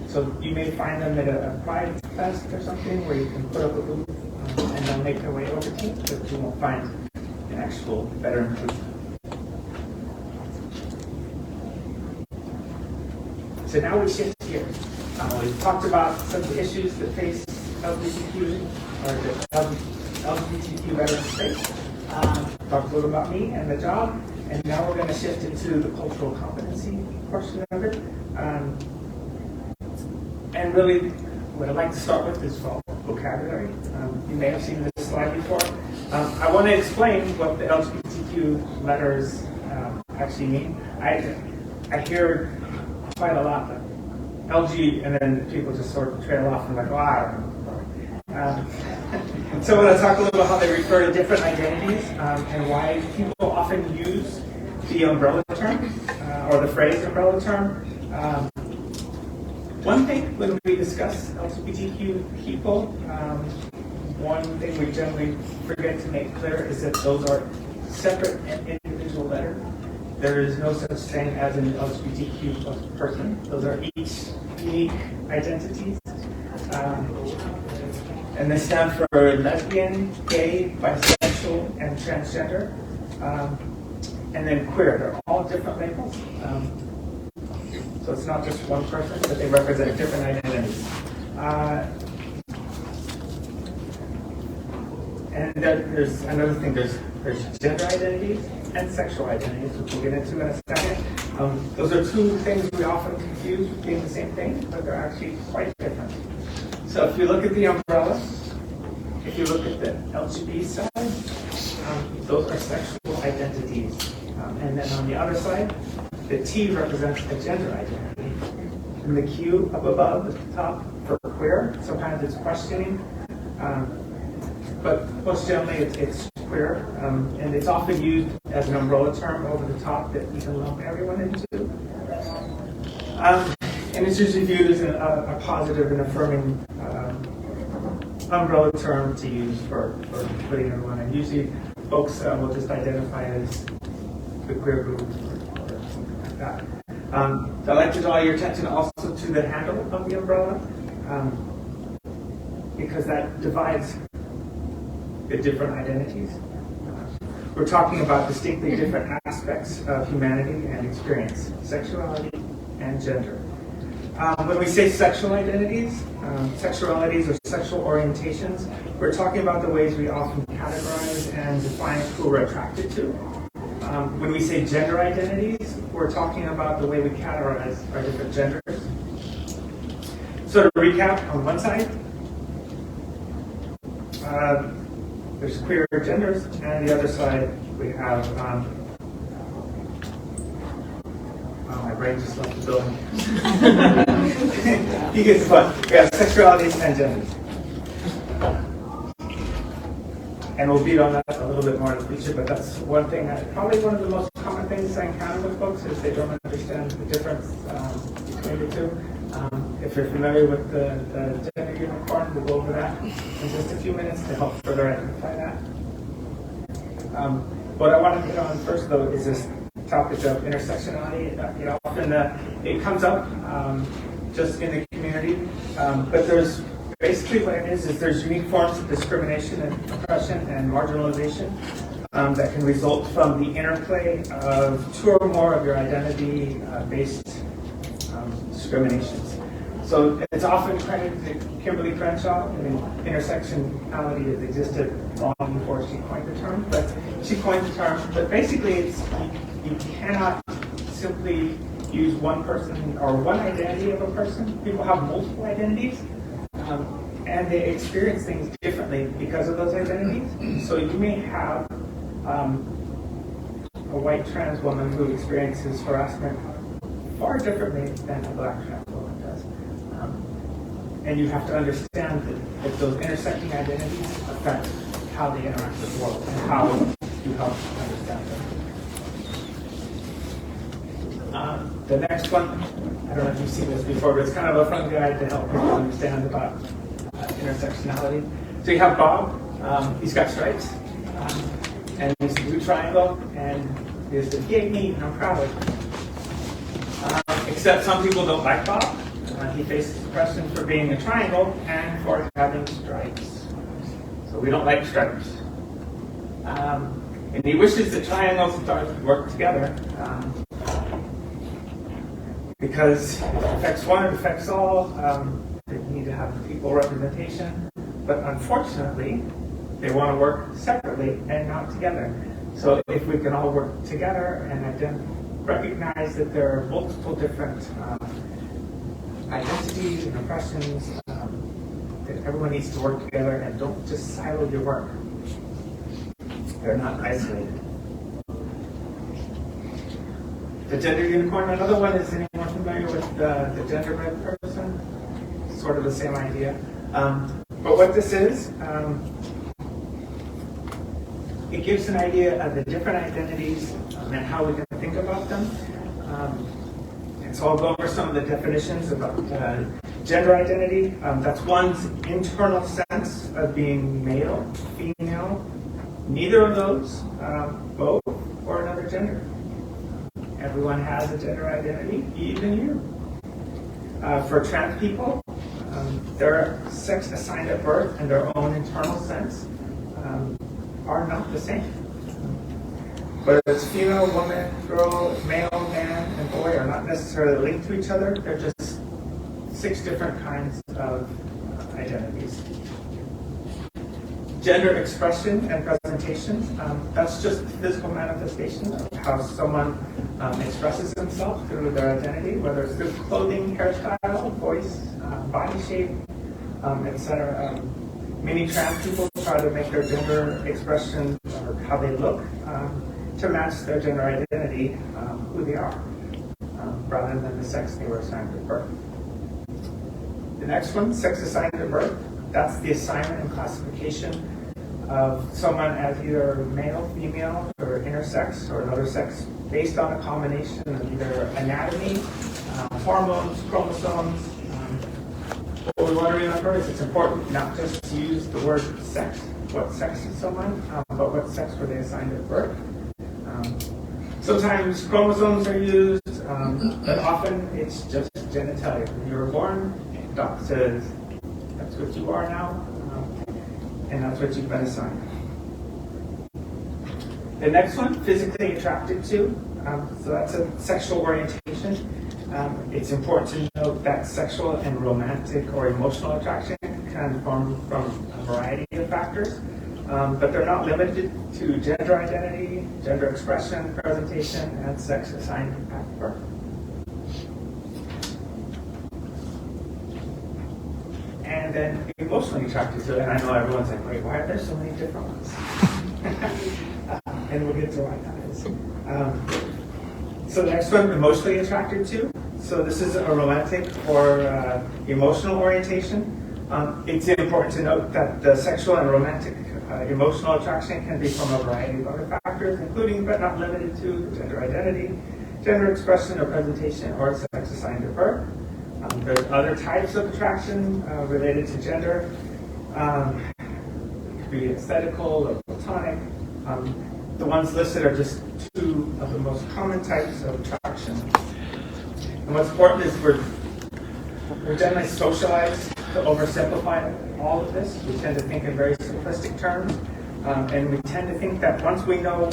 So you may find them at a Pride Fest or something where you can put up a booth and they'll make their way over to you, but you won't find an actual veteran group. So now we shift gears. We've talked about some of the issues that face LGBTQ or the LGBTQ veteran space. Talked a little about me and the job, and now we're going to shift into the cultural competency portion of it. And really, what I'd like to start with is vocabulary. You may have seen this slide before. I want to explain what the LGBTQ letters actually mean. I hear quite a lot, like LG, and then people just sort of trail off and like, oh, I don't know. So I want to talk a little about how they refer to different identities and why people often use the umbrella term or the phrase umbrella term. One thing when we discuss LGBTQ people, one thing we generally forget to make clear is that those are separate and individual letters. There is no such thing as an LGBTQ plus person. Those are each unique identities. And they stand for lesbian, gay, bisexual, and transgender. And then queer. They're all different labels. So it's not just one person, but they represent different identities. And there's another thing, there's gender identities and sexual identities, which we'll get into in a second. Those are two things we often confuse with being the same thing, but they're actually quite different. So if you look at the umbrella, if you look at the LGBT side, those are sexual identities. And then on the other side, the T represents a gender identity. And the Q up above at the top for queer, sometimes it's questioning. But most generally it's queer, and it's often used as an umbrella term over the top that you can lump everyone into. And it's usually viewed as a positive and affirming umbrella term to use for putting everyone in. Usually folks will just identify as the queer group or something like that. I'd like to draw your attention also to the handle of the umbrella, because that divides the different identities. We're talking about distinctly different aspects of humanity and experience, sexuality and gender. When we say sexual identities, sexualities or sexual orientations, we're talking about the ways we often categorize and define who we're attracted to. When we say gender identities, we're talking about the way we categorize our different genders. So to recap, on one side, there's queer genders, and the other side we have, my brain just left the building. You get the fun. We have sexualities and genders. And we'll beat on that a little bit more in the future, but that's one thing, probably one of the most common things I encounter with folks is they don't understand the difference between the two. If you're familiar with the gender unicorn, we'll go over that in just a few minutes to help further identify that. What I want to hit on first, though, is this topic of intersectionality. Often it comes up just in the community, but there's basically what it is there's unique forms of discrimination and oppression and marginalization that can result from the interplay of two or more of your identity-based discriminations. So it's often credited to Kimberly Crenshaw. I mean, intersectionality has existed long before she coined the term, but she coined the term. But basically, it's you cannot simply use one person or one identity of a person. People have multiple identities, and they experience things differently because of those identities. So you may have a white trans woman who experiences harassment far differently than a black trans woman does. And you have to understand that those intersecting identities affect how they interact with the world and how you help understand them. The next one, I don't know if you've seen this before, but it's kind of a fun guide to help people understand about intersectionality. So you have Bob, he's got stripes, and he's a blue triangle, and he says, "Yay me, I'm proud." Except some people don't like Bob. He faces oppression for being a triangle and for having stripes. So we don't like stripes. And he wishes that triangles would work together. Because if it affects one, it affects all. They need to have equal representation. But unfortunately, they want to work separately and not together. So if we can all work together and recognize that there are multiple different identities and oppressions, that everyone needs to work together and don't just silo your work. They're not isolated. The gender unicorn, another one, is anyone familiar with the genderbread person? Sort of the same idea. But what this is, it gives an idea of the different identities and how we can think about them. And so I'll go over some of the definitions about gender identity. That's one's internal sense of being male, female, neither of those, both, or another gender. Everyone has a gender identity, even you. For trans people, their sex assigned at birth and their own internal sense are not the same. Whether it's female, woman, girl, male, man, and boy are not necessarily linked to each other. They're just 6 different kinds of identities. Gender expression and presentation, that's just physical manifestation of how someone expresses himself through their identity, whether it's through clothing, hairstyle, voice, body shape, etc. Many trans people try to make their gender expression or how they look to match their gender identity, who they are, rather than the sex they were assigned at birth. The next one, sex assigned at birth, that's the assignment and classification of someone as either male, female, or intersex, or another sex, based on a combination of either anatomy, hormones, chromosomes. What we want to remember is it's important not just to use the word sex, what sex is someone, but what sex were they assigned at birth. Sometimes chromosomes are used, but often it's just genitalia. When you were born, the doctor says, that's what you are now, and that's what you've been assigned. The next one, physically attracted to. So that's a sexual orientation. It's important to note that sexual and romantic or emotional attraction can form from a variety of factors, but they're not limited to gender identity, gender expression, presentation, and sex assigned at birth. And then emotionally attracted to, and I know everyone's like, wait, why are there so many different ones? And we'll get to why that is. So the next one, emotionally attracted to. So this is a romantic or emotional orientation. It's important to note that the sexual and romantic emotional attraction can be from a variety of other factors, including but not limited to gender identity, gender expression or presentation, or sex assigned at birth. There's other types of attraction related to gender. It could be aesthetical or platonic. The ones listed are just 2 of the most common types of attraction. And what's important is we're generally socialized to oversimplify all of this. We tend to think in very simplistic terms, and we tend to think that once we know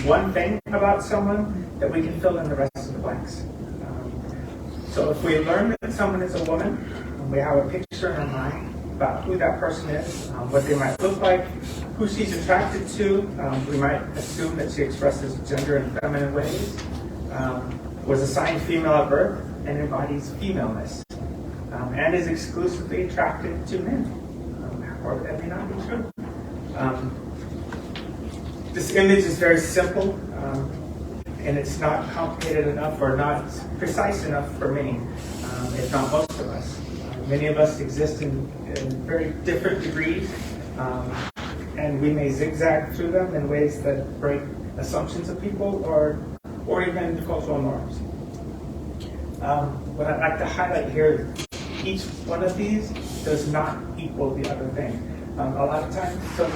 one thing about someone, that we can fill in the rest of the blanks. So if we learn that someone is a woman, and we have a picture in our mind about who that person is, what they might look like, who she's attracted to, we might assume that she expresses gender in feminine ways, was assigned female at birth, and embodies femaleness, and is exclusively attracted to men, or that may not be true. This image is very simple, and it's not complicated enough or not precise enough for many, if not most of us. Many of us exist in very different degrees, and we may zigzag through them in ways that break assumptions of people or even cultural norms. What I'd like to highlight here, each one of these does not equal the other thing. A lot of times, so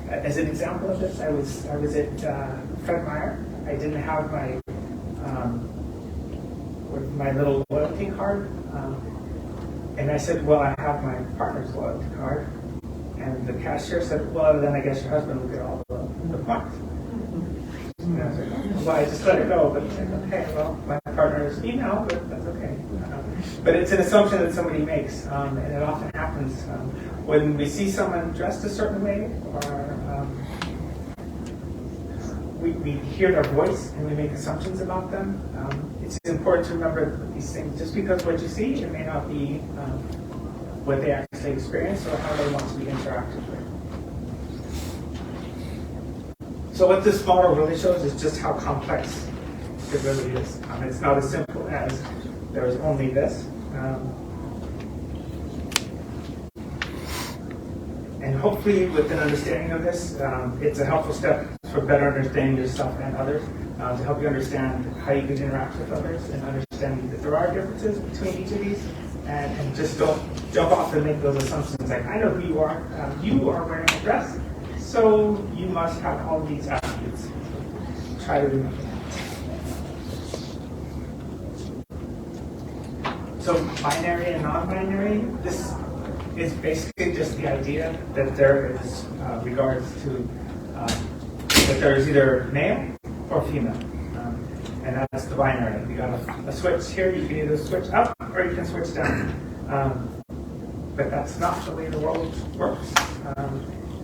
as an example of this, I was at Fred Meyer. I didn't have my little loyalty card, and I said, well, I have my partner's loyalty card. And the cashier said, well, then I guess your husband will get all the points. And I was like, well, I just let it go, but okay, well, my partner is female, but that's okay. But it's an assumption that somebody makes, and it often happens when we see someone dressed a certain way, or we hear their voice and we make assumptions about them. It's important to remember these things. Just because what you see, it may not be what they actually experience or how they want to be interacted with. So what this model really shows is just how complex it really is. It's not as simple as there's only this. And hopefully with an understanding of this, it's a helpful step for better understanding yourself and others, to help you understand how you can interact with others and understand that there are differences between each of these. And just don't jump off and make those assumptions like, I know who you are. You are wearing a dress, so you must have all these attributes. Try to remember that. So binary and non-binary, this is basically just the idea that there is regards to that there is either male or female. And that's the binary. You got a switch here, you can either switch up or you can switch down. But that's not the way the world works.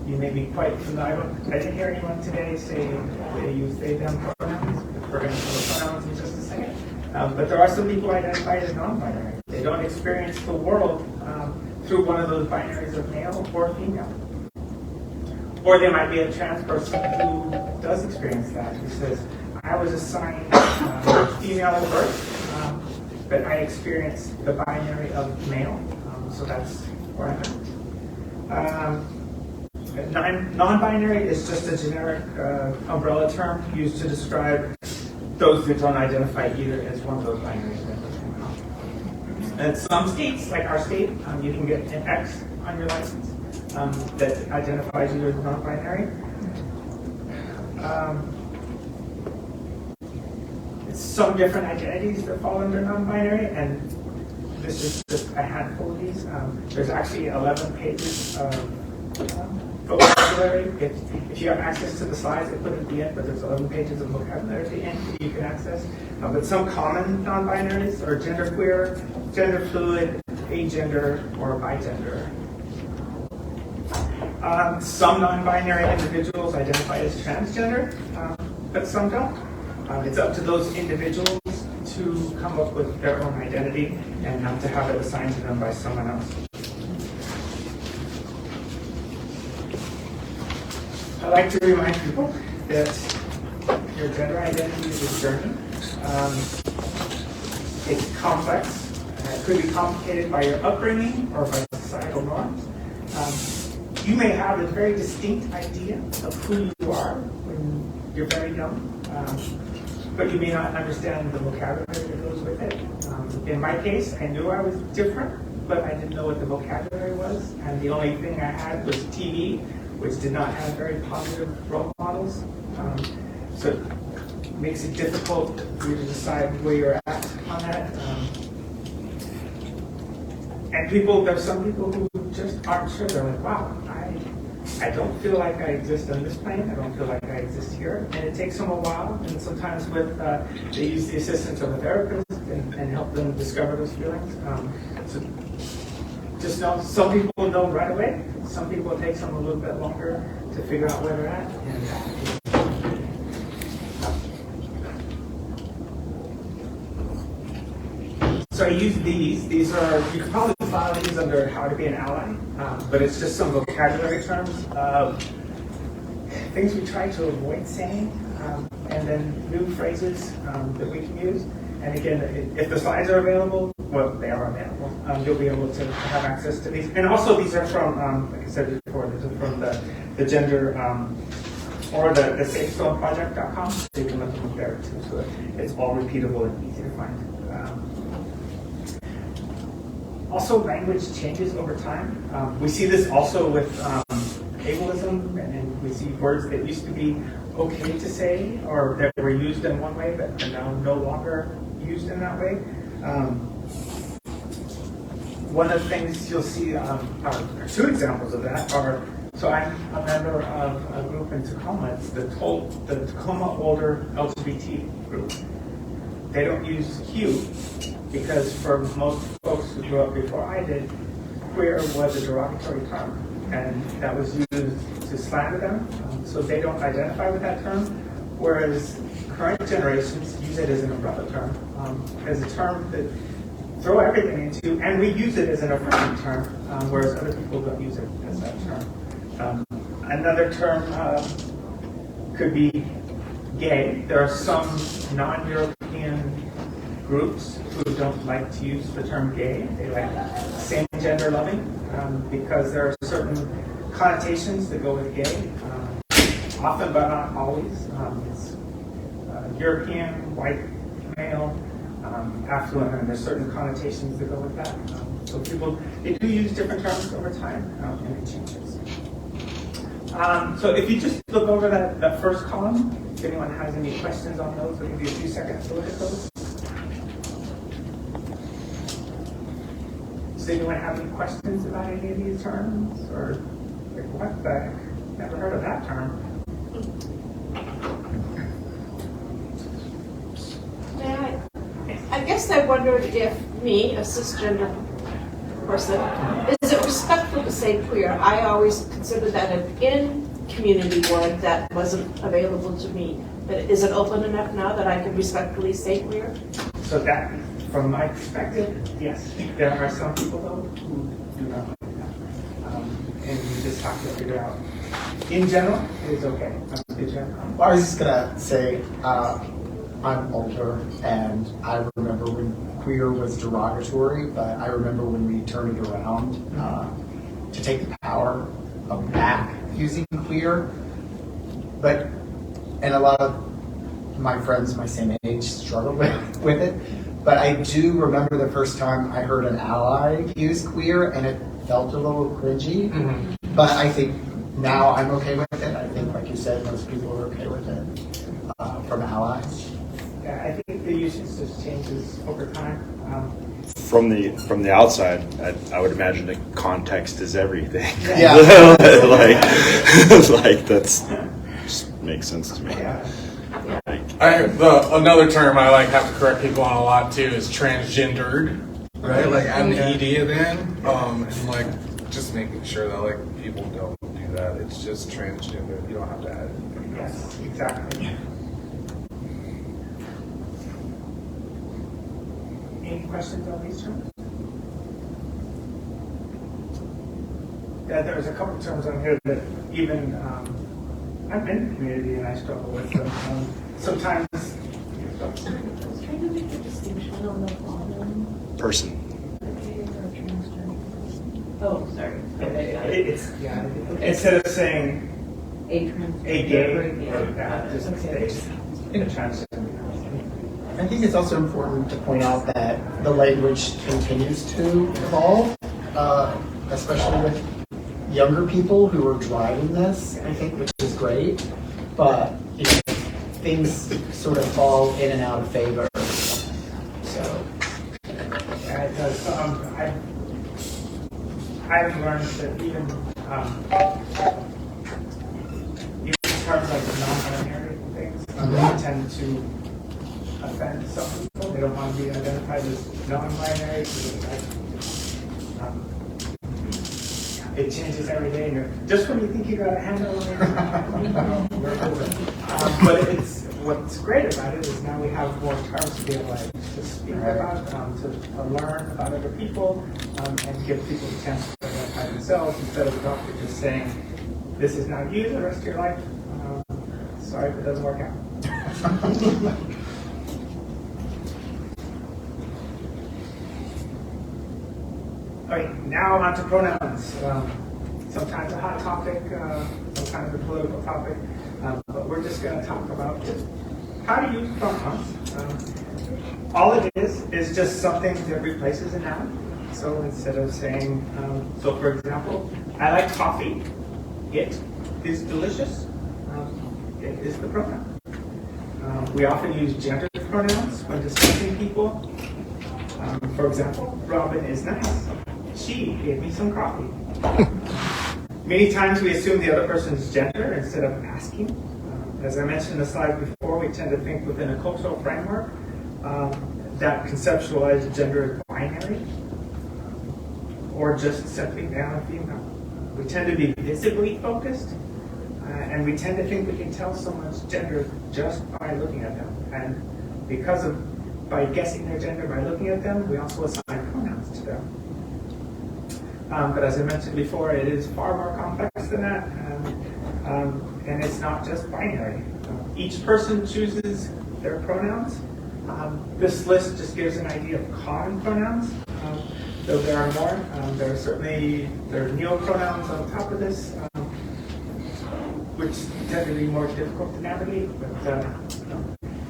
You may be quite familiar. I didn't hear anyone today say they use they, them pronouns. We're going to cover pronouns in just a second. But there are some people identified as non-binary. They don't experience the world through one of those binaries of male or female. Or they might be a trans person who does experience that, who says, I was assigned female at birth, but I experienced the binary of male, so that's where I'm at. Non-binary is just a generic umbrella term used to describe those that don't identify either as one of those binaries. And some states, like our state, you can get an X on your license that identifies you as non-binary. Some different identities that fall under non-binary, and this is just a handful of these. There's actually 11 pages of vocabulary. If you have access to the slides, they put it at the end, but there's 11 pages of vocabulary at the end that you can access. But some common non-binaries are genderqueer, gender fluid, agender, or bigender. Some non-binary individuals identify as transgender, but some don't. It's up to those individuals to come up with their own identity and not to have it assigned to them by someone else. I like to remind people that your gender identity is a journey. It's complex. It could be complicated by your upbringing or by societal norms. You may have a very distinct idea of who you are when you're very young. But you may not understand the vocabulary that goes with it. In my case, I knew I was different, but I didn't know what the vocabulary was, and the only thing I had was TV, which did not have very positive role models. So it makes it difficult for you to decide where you're at on that. And there's some people who just aren't sure. They're like, wow, I don't feel like I exist on this plane. I don't feel like I exist here. And it takes them a while. And sometimes they use the assistance of a therapist and help them discover those feelings. So just know, some people know right away. Some people it takes them a little bit longer to figure out where they're at. So I use these. These are, you can probably file these under how to be an ally, but it's just some vocabulary terms, things we try to avoid saying, and then new phrases that we can use. And again, if the slides are available, well, they are available. You'll be able to have access to these. And also these are from, like I said before, these are from the gender, or the safestoneproject.com, so you can look them up there too. So it's all repeatable and easy to find. Also, language changes over time. We see this also with ableism, and we see words that used to be okay to say or that were used in one way but are now no longer used in that way. One of the things you'll see, are two examples of that are, so I'm a member of a group in Tacoma. It's the Tacoma Older LGBT group. They don't use Q because for most folks who grew up before I did, queer was a derogatory term, and that was used to slander them. So they don't identify with that term, whereas current generations use it as an umbrella term, as a term that throw everything into, and we use it as an affirming term, whereas other people don't use it as that term. Another term could be gay. There are some non-European groups who don't like to use the term gay. They like same-gender loving because there are certain connotations that go with gay, often but not always. It's European, white male, affluent, and there's certain connotations that go with that. So people, they do use different terms over time, and it changes. So if you just look over that first column, if anyone has any questions on those, I'll give you a few seconds to look at those. Does anyone have any questions about any of these terms? Or like, what the heck? Never heard of that term. I guess I wondered if me, a cisgender person, is it respectful to say queer? I always considered that an in-community word that wasn't available to me. But is it open enough now that I can respectfully say queer? So that, from my perspective, yes. There are some people, though, who do not like that. And you just have to figure out. In general, it is okay. Well, I was just going to say, I'm older, and I remember when queer was derogatory, but I remember when we turned it around to take the power of back using queer. But, and a lot of my friends my same age struggle with it, but I do remember the first time I heard an ally use queer, and it felt a little cringy, but I think now I'm okay with it. I think, like you said, most people are okay with it from allies. Yeah, I think the usage just changes over time. From the outside, I would imagine that context is everything. Yeah. like that's just makes sense to me. Yeah. Another term I have to correct people on a lot too is transgendered, right? Like add an ED at the end, and just making sure that people don't do that. It's just transgender. You don't have to add it. Yes, exactly. Any questions on these terms? Yeah, there's a couple terms on here that even I'm in the community and I struggle with them. Sometimes. I was trying to make the distinction on the bottom. Person. Oh, sorry. Instead of saying a gay or just a transgender. I think it's also important to point out that the language continues to evolve, especially with younger people who are driving this, I think, which is great. But things sort of fall in and out of favor. So, yeah, it does. I've learned that even terms like non-binary things tend to offend some people. They don't want to be identified as non-binary. It changes every day. Just when you think you got a handle on it, but what's great about it is now we have more terms to be able to speak about, to learn about other people, and give people the chance to identify themselves instead of the doctor just saying, "This is not you the rest of your life." Sorry if it doesn't work out. All right, now on to pronouns. Sometimes a hot topic, sometimes a political topic, but we're just going to talk about how to use pronouns. All it is just something that replaces a noun. So instead of saying, so for example, I like coffee, it is delicious, it is the pronoun. We often use gender pronouns when discussing people. For example, Robin is nice. She gave me some coffee. Many times we assume the other person's gender instead of asking. As I mentioned in the slide before, we tend to think within a cultural framework that conceptualized gender as binary or just simply male and female. We tend to be visibly focused, and we tend to think we can tell someone's gender just by looking at them. And by guessing their gender by looking at them, we also assign pronouns to them. But as I mentioned before, it is far more complex than that, and it's not just binary. Each person chooses their pronouns. This list just gives an idea of common pronouns, though there are more. There are neopronouns on top of this, which tend to be more difficult to navigate. But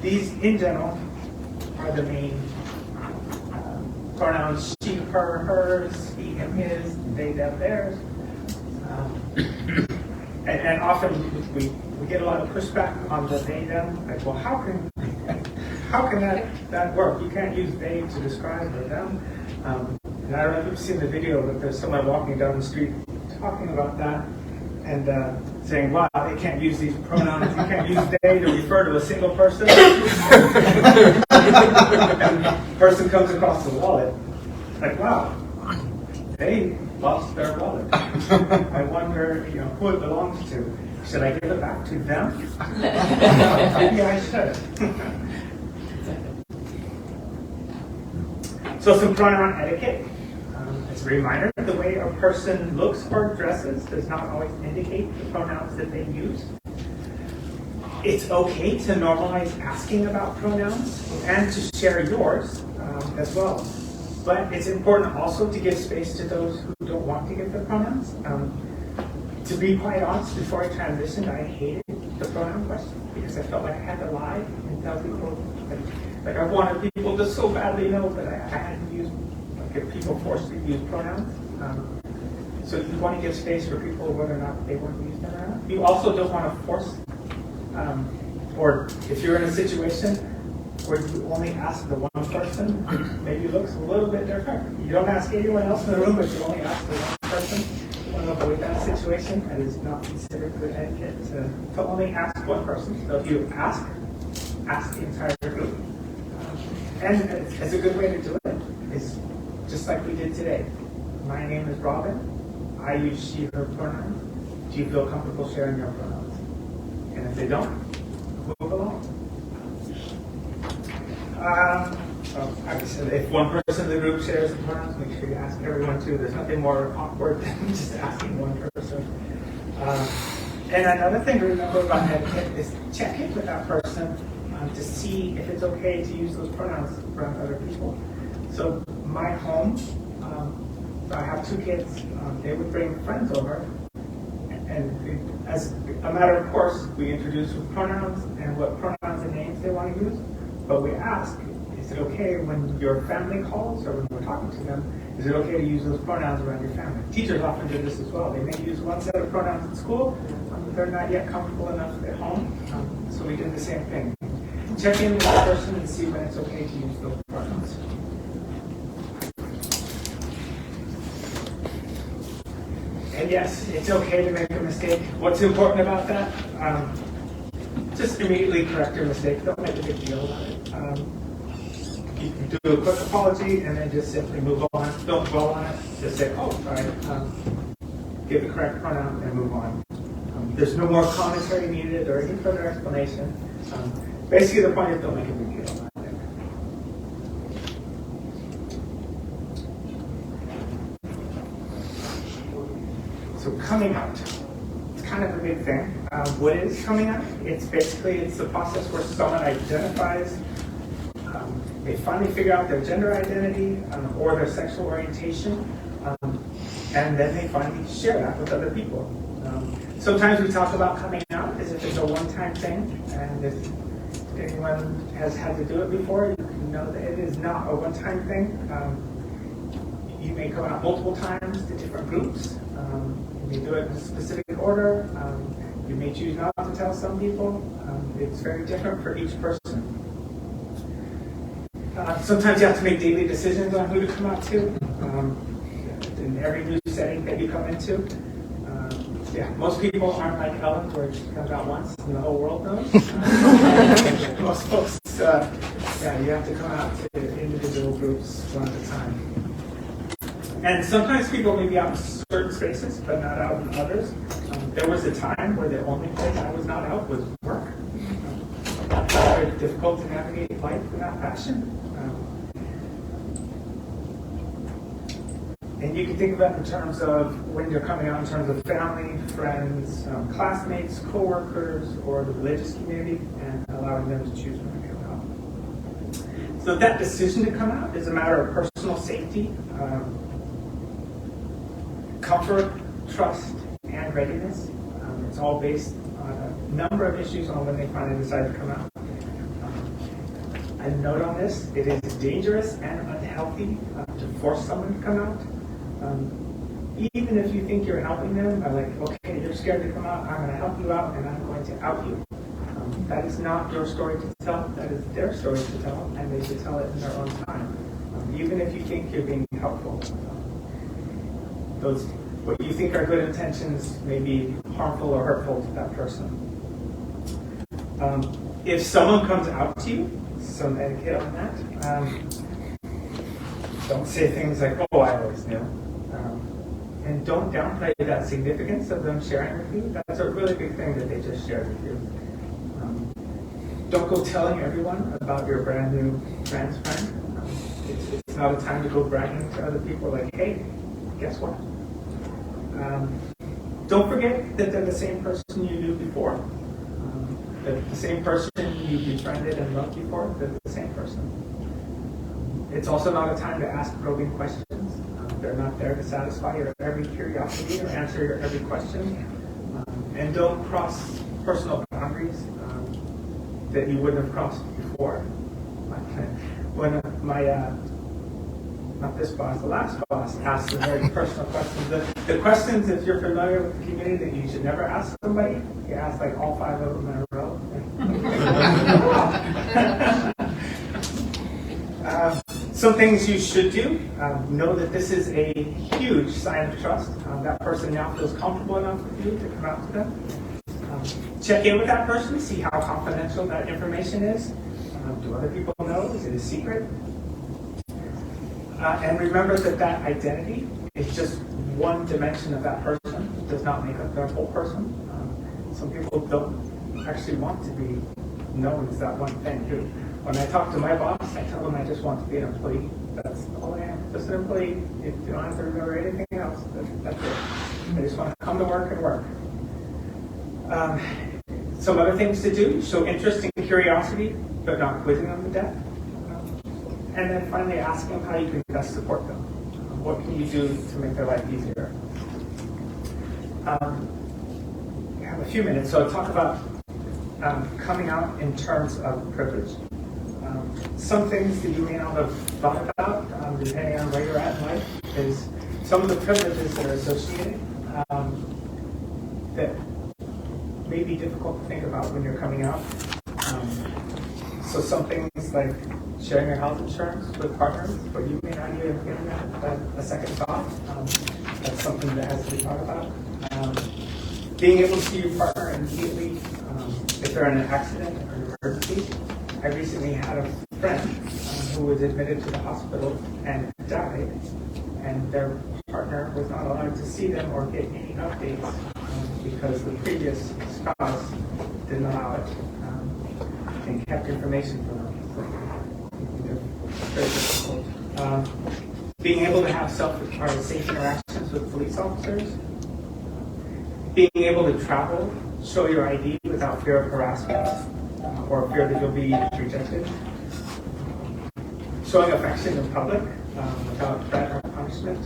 these, in general, are the main pronouns: she, her, hers, he, him, his, they, them, theirs. And often we get a lot of pushback on the they, them. Like, well, how can that work? You can't use they to describe the them. And I don't know if you've seen the video, but there's someone walking down the street talking about that and saying, wow, they can't use these pronouns. You can't use they to refer to a single person. And the person comes across the wallet. Like, wow, they lost their wallet. I wonder, who it belongs to. Should I give it back to them? Maybe I should. So some pronoun etiquette. As a reminder, the way a person looks or dresses does not always indicate the pronouns that they use. It's okay to normalize asking about pronouns and to share yours as well. But it's important also to give space to those who don't want to give their pronouns. To be quite honest, before I transitioned, I hated the pronoun question because I felt like I had to lie and tell people, like I wanted people to so badly know that I had to use, if people forced me to use pronouns. So you want to give space for people whether or not they want to use them or not. You also don't want to force, or if you're in a situation where you only ask the one person, maybe looks a little bit different. You don't ask anyone else in the room, but you only ask the one person. You want to avoid that situation. That is not considered good etiquette to only ask one person. So if you ask the entire group. And it's a good way to do it. It's just like we did today. My name is Robin. I use she, her pronouns. Do you feel comfortable sharing your pronouns? And if they don't, move along. Like I said, if one person in the group shares the pronouns, make sure you ask everyone too. There's nothing more awkward than just asking one person. And another thing to remember about etiquette is check in with that person to see if it's okay to use those pronouns around other people. So my home, I have 2 kids. They would bring friends over, and as a matter of course, we introduce with pronouns and what pronouns and names they want to use. But we ask, is it okay when your family calls or when we're talking to them, is it okay to use those pronouns around your family? Teachers often do this as well. They may use one set of pronouns at school, but they're not yet comfortable enough at home. So we do the same thing. Check in with the person and see when it's okay to use those pronouns. And yes, it's okay to make a mistake. What's important about that? Just immediately correct your mistake. Don't make a big deal about it. You can do a quick apology and then just simply move on. Don't dwell on it. Just say, oh, sorry. Give the correct pronoun and move on. There's no more commentary needed or any further explanation. Basically, the point is don't make a big deal about it. So coming out. Kind of a big thing. What is coming out? It's the process where someone identifies, they finally figure out their gender identity or their sexual orientation, and then they finally share that with other people. Sometimes we talk about coming out as if it's a one-time thing, and if anyone has had to do it before, you can know that it is not a one-time thing. You may come out multiple times to different groups. You may do it in a specific order. You may choose not to tell some people. It's very different for each person. Sometimes you have to make daily decisions on who to come out to in every new setting that you come into. Yeah, most people aren't like Ellen, where she comes out once and the whole world knows. Most folks, yeah, you have to come out to individual groups one at a time. And sometimes people may be out in certain spaces, but not out in others. There was a time where the only place I was not out was work. It's very difficult to navigate life in that fashion. And you can think of it in terms of when you're coming out in terms of family, friends, classmates, co-workers, or the religious community, and allowing them to choose when to come out. So that decision to come out is a matter of personal safety, comfort, trust, and readiness. It's all based on a number of issues on when they finally decide to come out. A note on this, it is dangerous and unhealthy to force someone to come out. Even if you think you're helping them by like, okay, you're scared to come out, I'm going to help you out and I'm going to out you. That is not your story to tell, that is their story to tell, and they should tell it in their own time. Even if you think you're being helpful. Those, what you think are good intentions may be harmful or hurtful to that person. If someone comes out to you, some etiquette on that. Don't say things like, oh, I always knew. And don't downplay that significance of them sharing with you. That's a really big thing that they just shared with you. Don't go telling everyone about your brand new trans friend. It's not a time to go bragging to other people like, hey, guess what? Don't forget that they're the same person you knew before. The same person you befriended and loved before, they're the same person. It's also not a time to ask probing questions. They're not there to satisfy your every curiosity or answer your every question. And don't cross personal boundaries that you wouldn't have crossed before. When my, not this boss, the last boss asked a very personal question. The questions, if you're familiar with the community, that you should never ask somebody, you ask like all 5 of them in a row. Some things you should do. Know that this is a huge sign of trust. That person now feels comfortable enough with you to come out to them. Check in with that person, see how confidential that information is. Do other people know? Is it a secret? And remember that that identity is just one dimension of that person. It does not make up their whole person. Some people don't actually want to be known as that one thing too. When I talk to my boss, I tell them I just want to be an employee. That's all I am, just an employee. You don't have to remember anything else. That's it. I just want to come to work and work. Some other things to do, show interest and curiosity, but not quizzing them to death. And then finally ask them how you can best support them. What can you do to make their life easier? We have a few minutes, so I'll talk about coming out in terms of privilege. Some things that you may not have thought about, depending on where you're at in life, is some of the privileges that are associated that may be difficult to think about when you're coming out. So some things like sharing your health insurance with partners, but you may not even give that a second thought. That's something that has to be thought about. Being able to see your partner immediately if they're in an accident or an emergency. I recently had a friend who was admitted to the hospital and died, and their partner was not allowed to see them or get any updates because the previous spouse didn't allow it and kept information from them. Very difficult. Being able to have safe interactions with police officers. Being able to travel, show your ID without fear of harassment or fear that you'll be rejected. Showing affection in public without threat or punishment.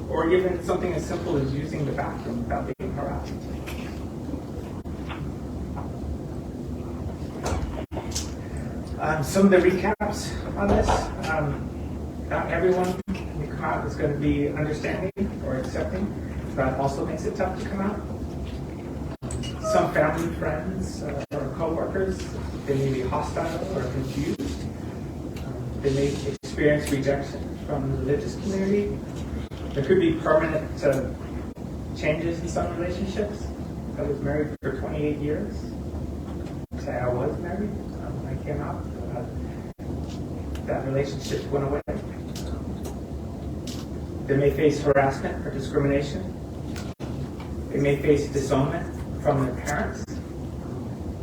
Or even something as simple as using the bathroom without being harassed. Some of the recaps on this. Not everyone who come out is going to be understanding or accepting. That also makes it tough to come out. Some family, friends, or co-workers, they may be hostile or confused. They may experience rejection from the religious community. There could be permanent changes in some relationships. I was married for 28 years. Say I was married. I came out. That relationship went away. They may face harassment or discrimination. They may face disownment from their parents.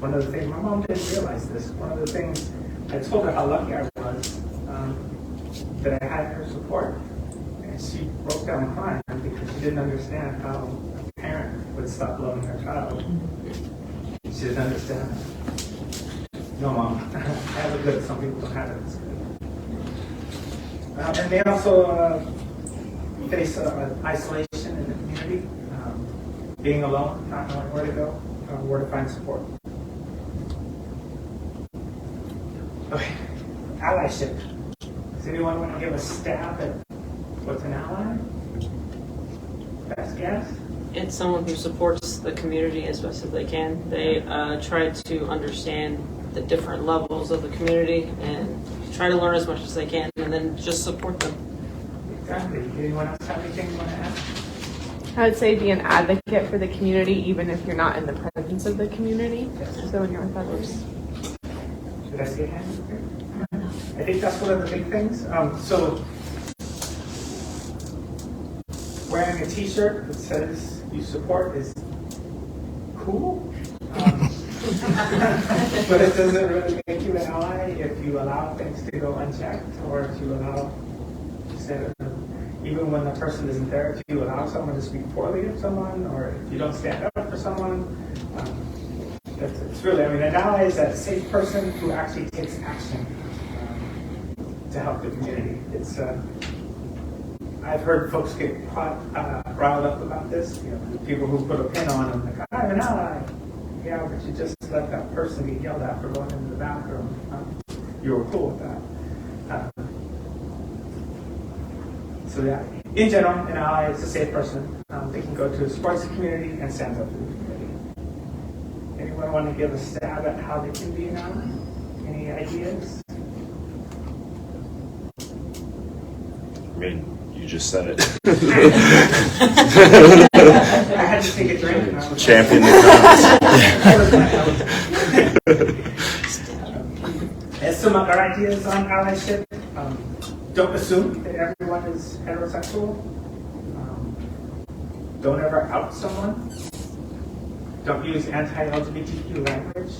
One of the things, my mom didn't realize this, one of the things, I told her how lucky I was that I had her support. And she broke down crying because she didn't understand how a parent would stop loving their child. She didn't understand. No, Mom, I have it good. Some people don't have it. It's good. And they also face isolation in the community, being alone, not knowing where to go, where to find support. Okay, allyship. Does anyone want to give a stab at what's an ally? Best guess? It's someone who supports the community as best as they can. They try to understand the different levels of the community and try to learn as much as they can and then just support them. Exactly. Anyone else have anything you want to add? I would say be an advocate for the community even if you're not in the presence of the community. Yes. So when you're with others. Should I say a hand? I think that's one of the big things. So wearing a t-shirt that says you support is cool. But it doesn't really make you an ally if you allow things to go unchecked, or if you allow, even when the person isn't there, if you allow someone to speak poorly of someone, or if you don't stand up for someone. It's really, an ally is that safe person who actually takes action to help the community. It's I've heard folks get riled up about this. People who put a pin on them, like, I'm an ally. Yeah, but you just let that person get yelled at for going into the bathroom. You were cool with that. So yeah, in general, an ally is a safe person. They can go to supports the community and stands up for the community. Anyone want to give a stab at how they can be an ally? Any ideas? I mean, you just said it. I had to take a drink. Champion the cause. And some other ideas on allyship. Don't assume that everyone is heterosexual. Don't ever out someone. Don't use anti-LGBTQ language.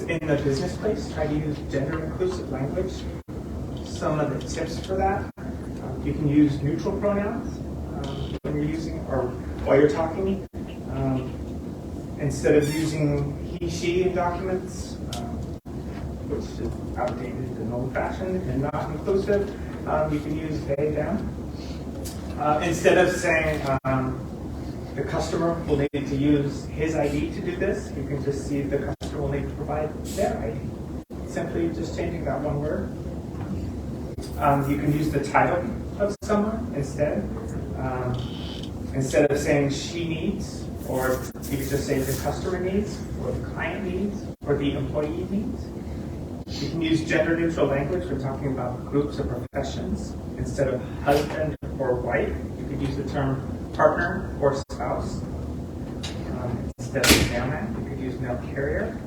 In the business place, try to use gender-inclusive language. Some of the tips for that, you can use neutral pronouns when you're using, or while you're talking. Instead of using he, she in documents, which is outdated and old-fashioned and not inclusive, you can use they, them. Instead of saying the customer will need to use his ID to do this, you can just see the customer will need to provide their ID. Simply just changing that one word. You can use the title of someone instead. Instead of saying she needs, or you could just say the customer needs, or the client needs, or the employee needs. You can use gender-neutral language when talking about groups or professions. Instead of husband or wife, you could use the term partner or spouse. Instead of mailman, you could use mail carrier.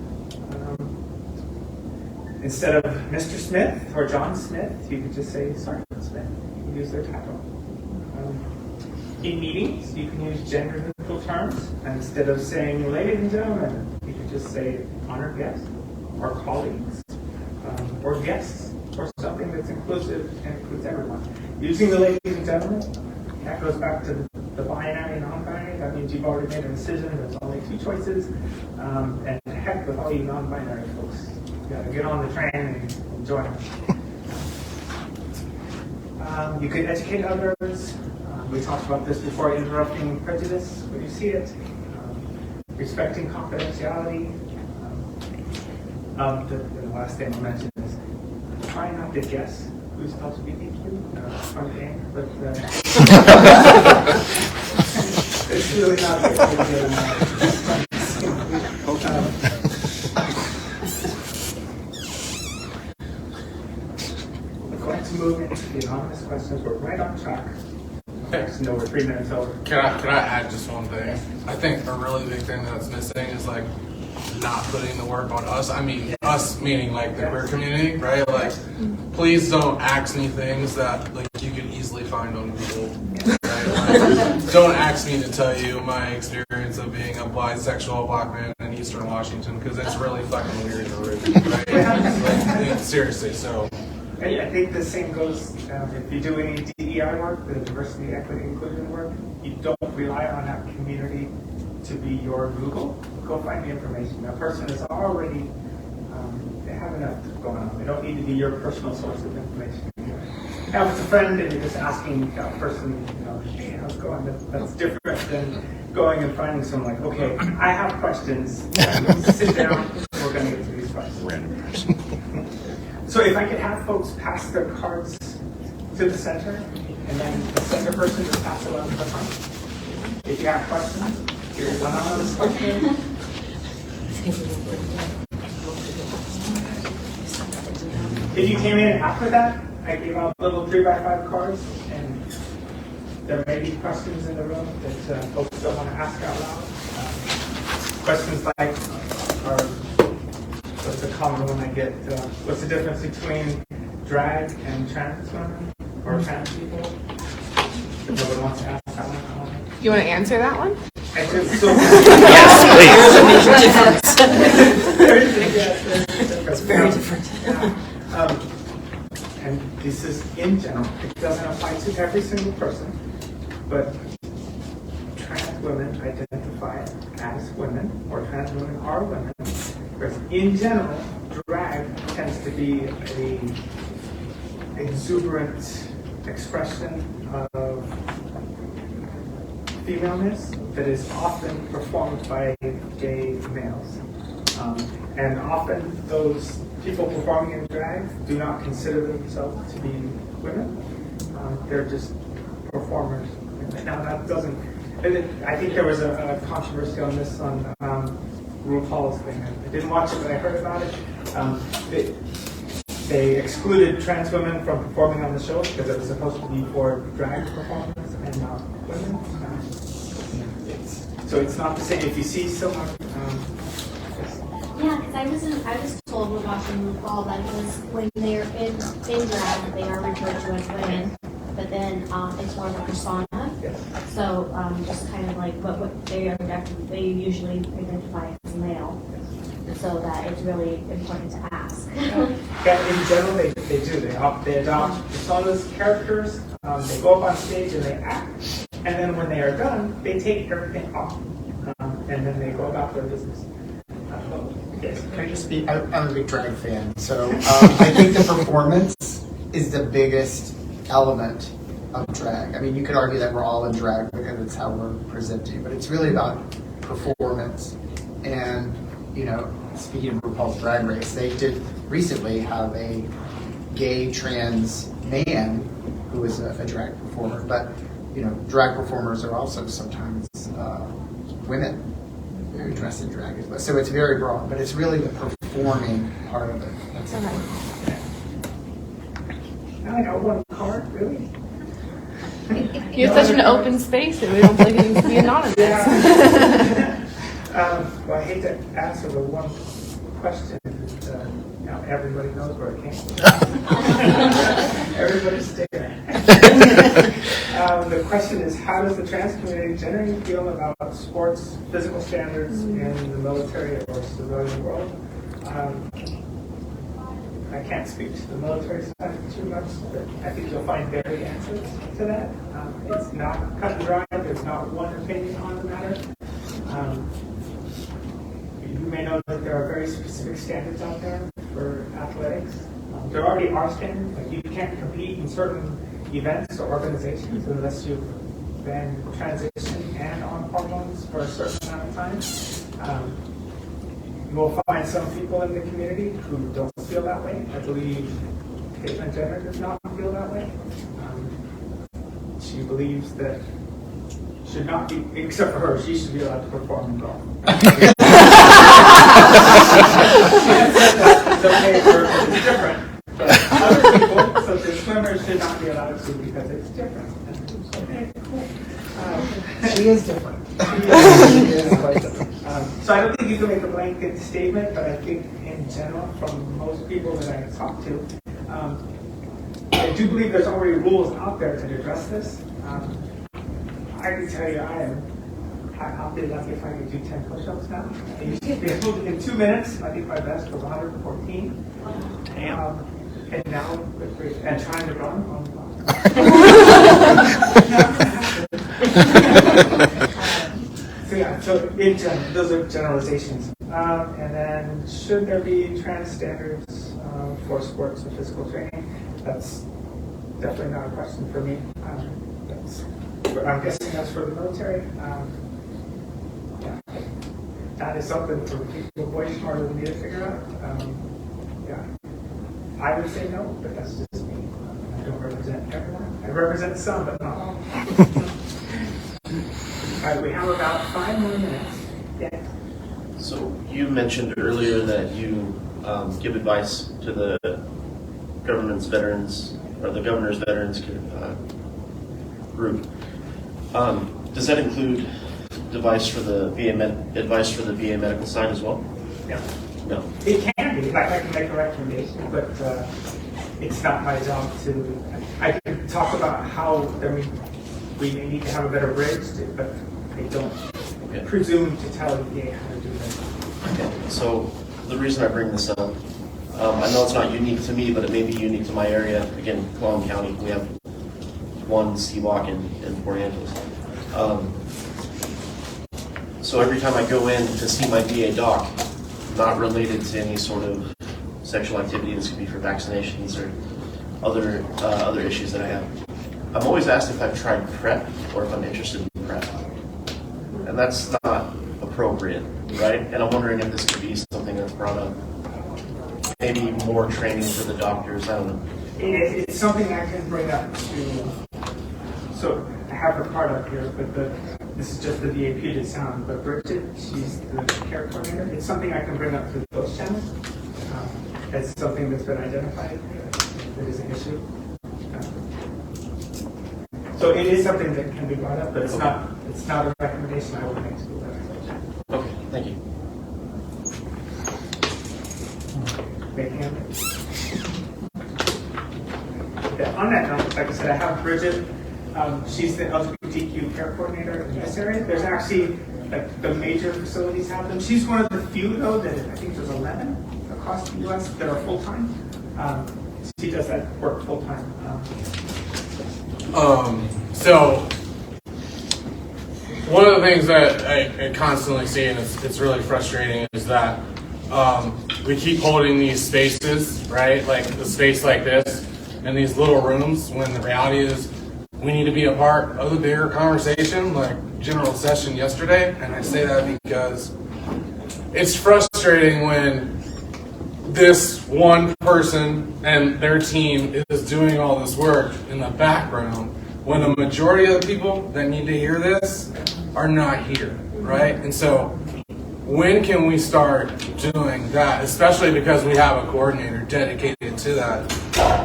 Instead of Mr. Smith or John Smith, you could just say Sergeant Smith. You can use their title. In meetings, you can use gender-neutral terms. And instead of saying ladies and gentlemen, you could just say honored guests or colleagues or guests or something that's inclusive and includes everyone. Using the ladies and gentlemen, that goes back to the binary and non-binary. That means you've already made a decision. There's only two choices. And heck with all you non-binary folks. You got to get on the train and join them. You could educate others. We talked about this before, interrupting prejudice when you see it. Respecting confidentiality. The last thing I mentioned is try not to guess who's LGBTQ. Fun game, but it's really not a big deal. We're going to move into the anonymous questions. We're right on track. I just know we're 3 minutes over. Can I add just one thing? I think a really big thing that's missing is like not putting the work on us. I mean, us meaning like the queer community, right? Like, please don't ask me things that like you could easily find on Google. Right? Like, don't ask me to tell you my experience of being a bisexual black man in Eastern Washington because it's really fucking weird and rude, right? Like, seriously, so. I think the same goes if you do any DEI work, the diversity, equity, inclusion work. You don't rely on that community to be your Google. Go find the information. That person is already, they have enough going on. They don't need to be your personal source of information. Now, if it's a friend and you're just asking that person, hey, how's it going? That's different than going and finding someone like, okay, I have questions. Sit down. We're going to get to these questions. Random person. So if I could have folks pass their cards to the center, and then the center person just pass it on to the front. If you have questions, here's one on this question. If you came in after that, I gave out little 3x5 cards, and there may be questions in the room that folks don't want to ask out loud. Questions like, what's a common one I get? What's the difference between drag and trans women or trans people? If nobody wants to ask that one. You want to answer that one? I just so yes, please. It's very different. And this is in general. It doesn't apply to every single person, but trans women identify as women, or trans women are women. Because in general, drag tends to be an exuberant expression of femaleness that is often performed by gay males. And often those people performing in drag do not consider themselves to be women. They're just performers. Now that doesn't, I think there was a controversy on this on RuPaul's thing. I didn't watch it, but I heard about it. They excluded trans women from performing on the show because it was supposed to be for drag performers and not women. So it's not the same. If you see someone, yeah, because I was told when watching RuPaul that it was when they're in drag, they are referred to as women, but then it's more of a persona. So just kind of like what they usually identify as male. So that it's really important to ask. Yeah, in general, they do. They adopt personas, characters. They go up on stage and they act. And then when they are done, they take everything off. And then they go about their business. Yes. Can I just be? I'm a big drag fan, so I think the performance is the biggest element of drag. I mean, you could argue that we're all in drag because it's how we're presenting, but it's really about performance. And speaking of RuPaul's Drag Race, they did recently have a gay trans man who is a drag performer, but drag performers are also sometimes women who dress in drag as well. So it's very broad, but it's really the performing part of it that's important. I got one card, really? You have such an open space and we don't think it needs to be anonymous. Well, I hate to answer the one question that now everybody knows where it came from. Everybody's staring. The question is, how does the trans community generally feel about sports, physical standards in the military or civilian world? I can't speak to the military side too much, but I think you'll find varied answers to that. It's not cut and dry. There's not one opinion on the matter. You may know that there are very specific standards out there for athletics. There already are standards. Like you can't compete in certain events or organizations unless you've been transitioned and on hormones for a certain amount of time. You will find some people in the community who don't feel that way. I believe Caitlyn Jenner does not feel She believes that should not be, except for her, she should be allowed to perform in golf. It's okay for it's different. But other people, such as swimmers, should not be allowed to because it's different. Okay, cool. She is different. She is quite different. So I don't think you can make a blanket statement, but I think in general, from most people that I talk to, I do believe there's already rules out there to address this. I can tell you I'll be lucky if I could do 10 push-ups now. I used to be able to in 2 minutes. I think my best was 114. Damn. And now, and trying to run on the So yeah, so in general, those are generalizations. And then, should there be trans standards for sports and physical training? That's definitely not a question for me. I'm guessing that's for the military. Yeah, that is something for people way smarter than me to figure out. Yeah, I would say no, but that's just me. I don't represent everyone. I represent some, but not all. All right, we have about 5 more minutes. Yeah. So you mentioned earlier that you give advice to the government's veterans, or the governor's veterans group. Does that include advice for the VA medical side as well? No. No. It can be. I can make a recommendation, but it's not my job to. I can talk about how we may need to have a better bridge, but I don't presume to tell the VA how to do that. Okay. So the reason I bring this up, I know it's not unique to me, but it may be unique to my area. Again, Clallam County, we have one CWOC in Port Angeles. So every time I go in to see my VA doc, not related to any sort of sexual activity, this could be for vaccinations or other issues that I have, I'm always asked if I've tried PrEP or if I'm interested in PrEP. And that's not appropriate, right? And I'm wondering if this could be something that's brought up. Maybe more training for the doctors, I don't know. It's something I can bring up to, so I have her card up here, but this is just the VA Puget Sound, but Bridget, she's the care coordinator. It's something I can bring up to those channels. It's something that's been identified that is an issue. So it is something that can be brought up, but it's not a recommendation I would make to the legislature. Okay, thank you. On that note, like I said, I have Bridget. She's the LGBTQ care coordinator in this area. There's actually, like, the major facilities have them. She's one of the few, though, that I think there's 11 across the U.S. that are full-time. She does that work full-time. So one of the things that I constantly see, and it's really frustrating, is that we keep holding these spaces, right? Like the space like this, in these little rooms, when the reality is we need to be a part of the bigger conversation, like general session yesterday. And I say that because it's frustrating when this one person and their team is doing all this work in the background when the majority of the people that need to hear this are not here, right? And so when can we start doing that, especially because we have a coordinator dedicated to that?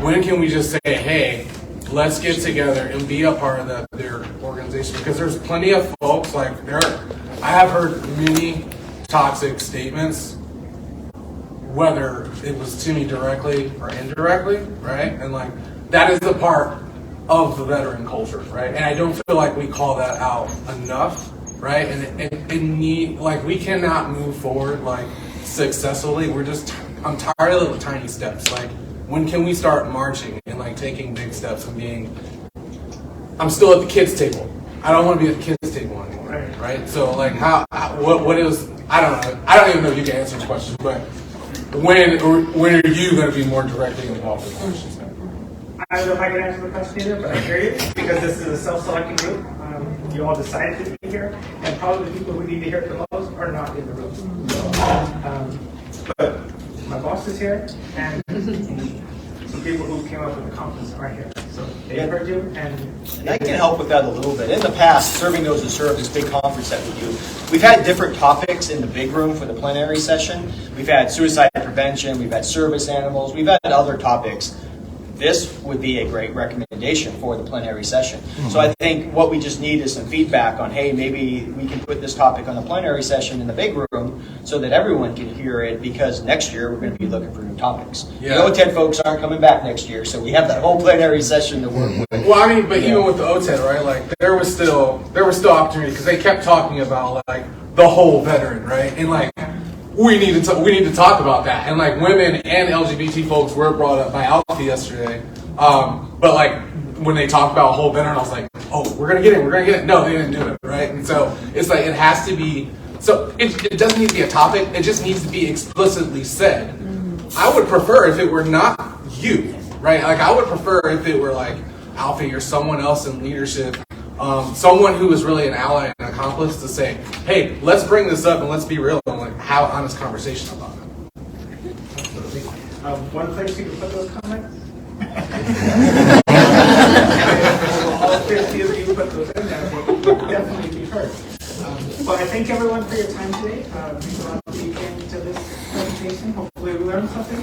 When can we just say, hey, let's get together and be a part of their organization? Because there's plenty of folks, like I have heard many toxic statements, whether it was to me directly or indirectly, right? And like, that is a part of the veteran culture, right? And I don't feel like we call that out enough, right? And like, we cannot move forward like successfully. I'm tired of little tiny steps. Like, when can we start marching and like taking big steps and I'm still at the kids' table. I don't want to be at the kids' table anymore, right? So like, what is, I don't know. I don't even know if you can answer this question, but when are you going to be more directly involved with questions? I don't know if I can answer the question either, but I hear you, because this is a self-selecting group. You all decided to be here, and probably the people who need to hear it the most are not in the room. So, but my boss is here, and some people who came up with the conference are here. So they heard you, and I can help with that a little bit. In the past, serving those who serve, this big conference that we do, we've had different topics in the big room for the plenary session. We've had suicide prevention, we've had service animals, we've had other topics. This would be a great recommendation for the plenary session. So I think what we just need is some feedback on, hey, maybe we can put this topic on the plenary session in the big room so that everyone can hear it, because next year we're going to be looking for new topics. Yeah. The OTED folks aren't coming back next year, so we have that whole plenary session to work with. Well, I mean, but even with the OTED, right? Like there was still opportunity, because they kept talking about like the whole veteran, right? And like we need to talk about that. And like women and LGBT folks were brought up by Alfie yesterday. But like when they talked about whole veteran, I was like, oh, we're gonna get it. No, they didn't do it, right? And so it's like it has to be. So it doesn't need to be a topic. It just needs to be explicitly said. I would prefer if it were not you, right? Like I would prefer if it were like Alfie or someone else in leadership, someone who is really an ally and an accomplice, to say, hey, let's bring this up and let's be real and like have an honest conversation about it. Absolutely. One place you can put those comments? All 50 of you put those in there, will definitely be heard. Well, I thank everyone for your time today. Thanks a lot for you came to this presentation. Hopefully we learned something.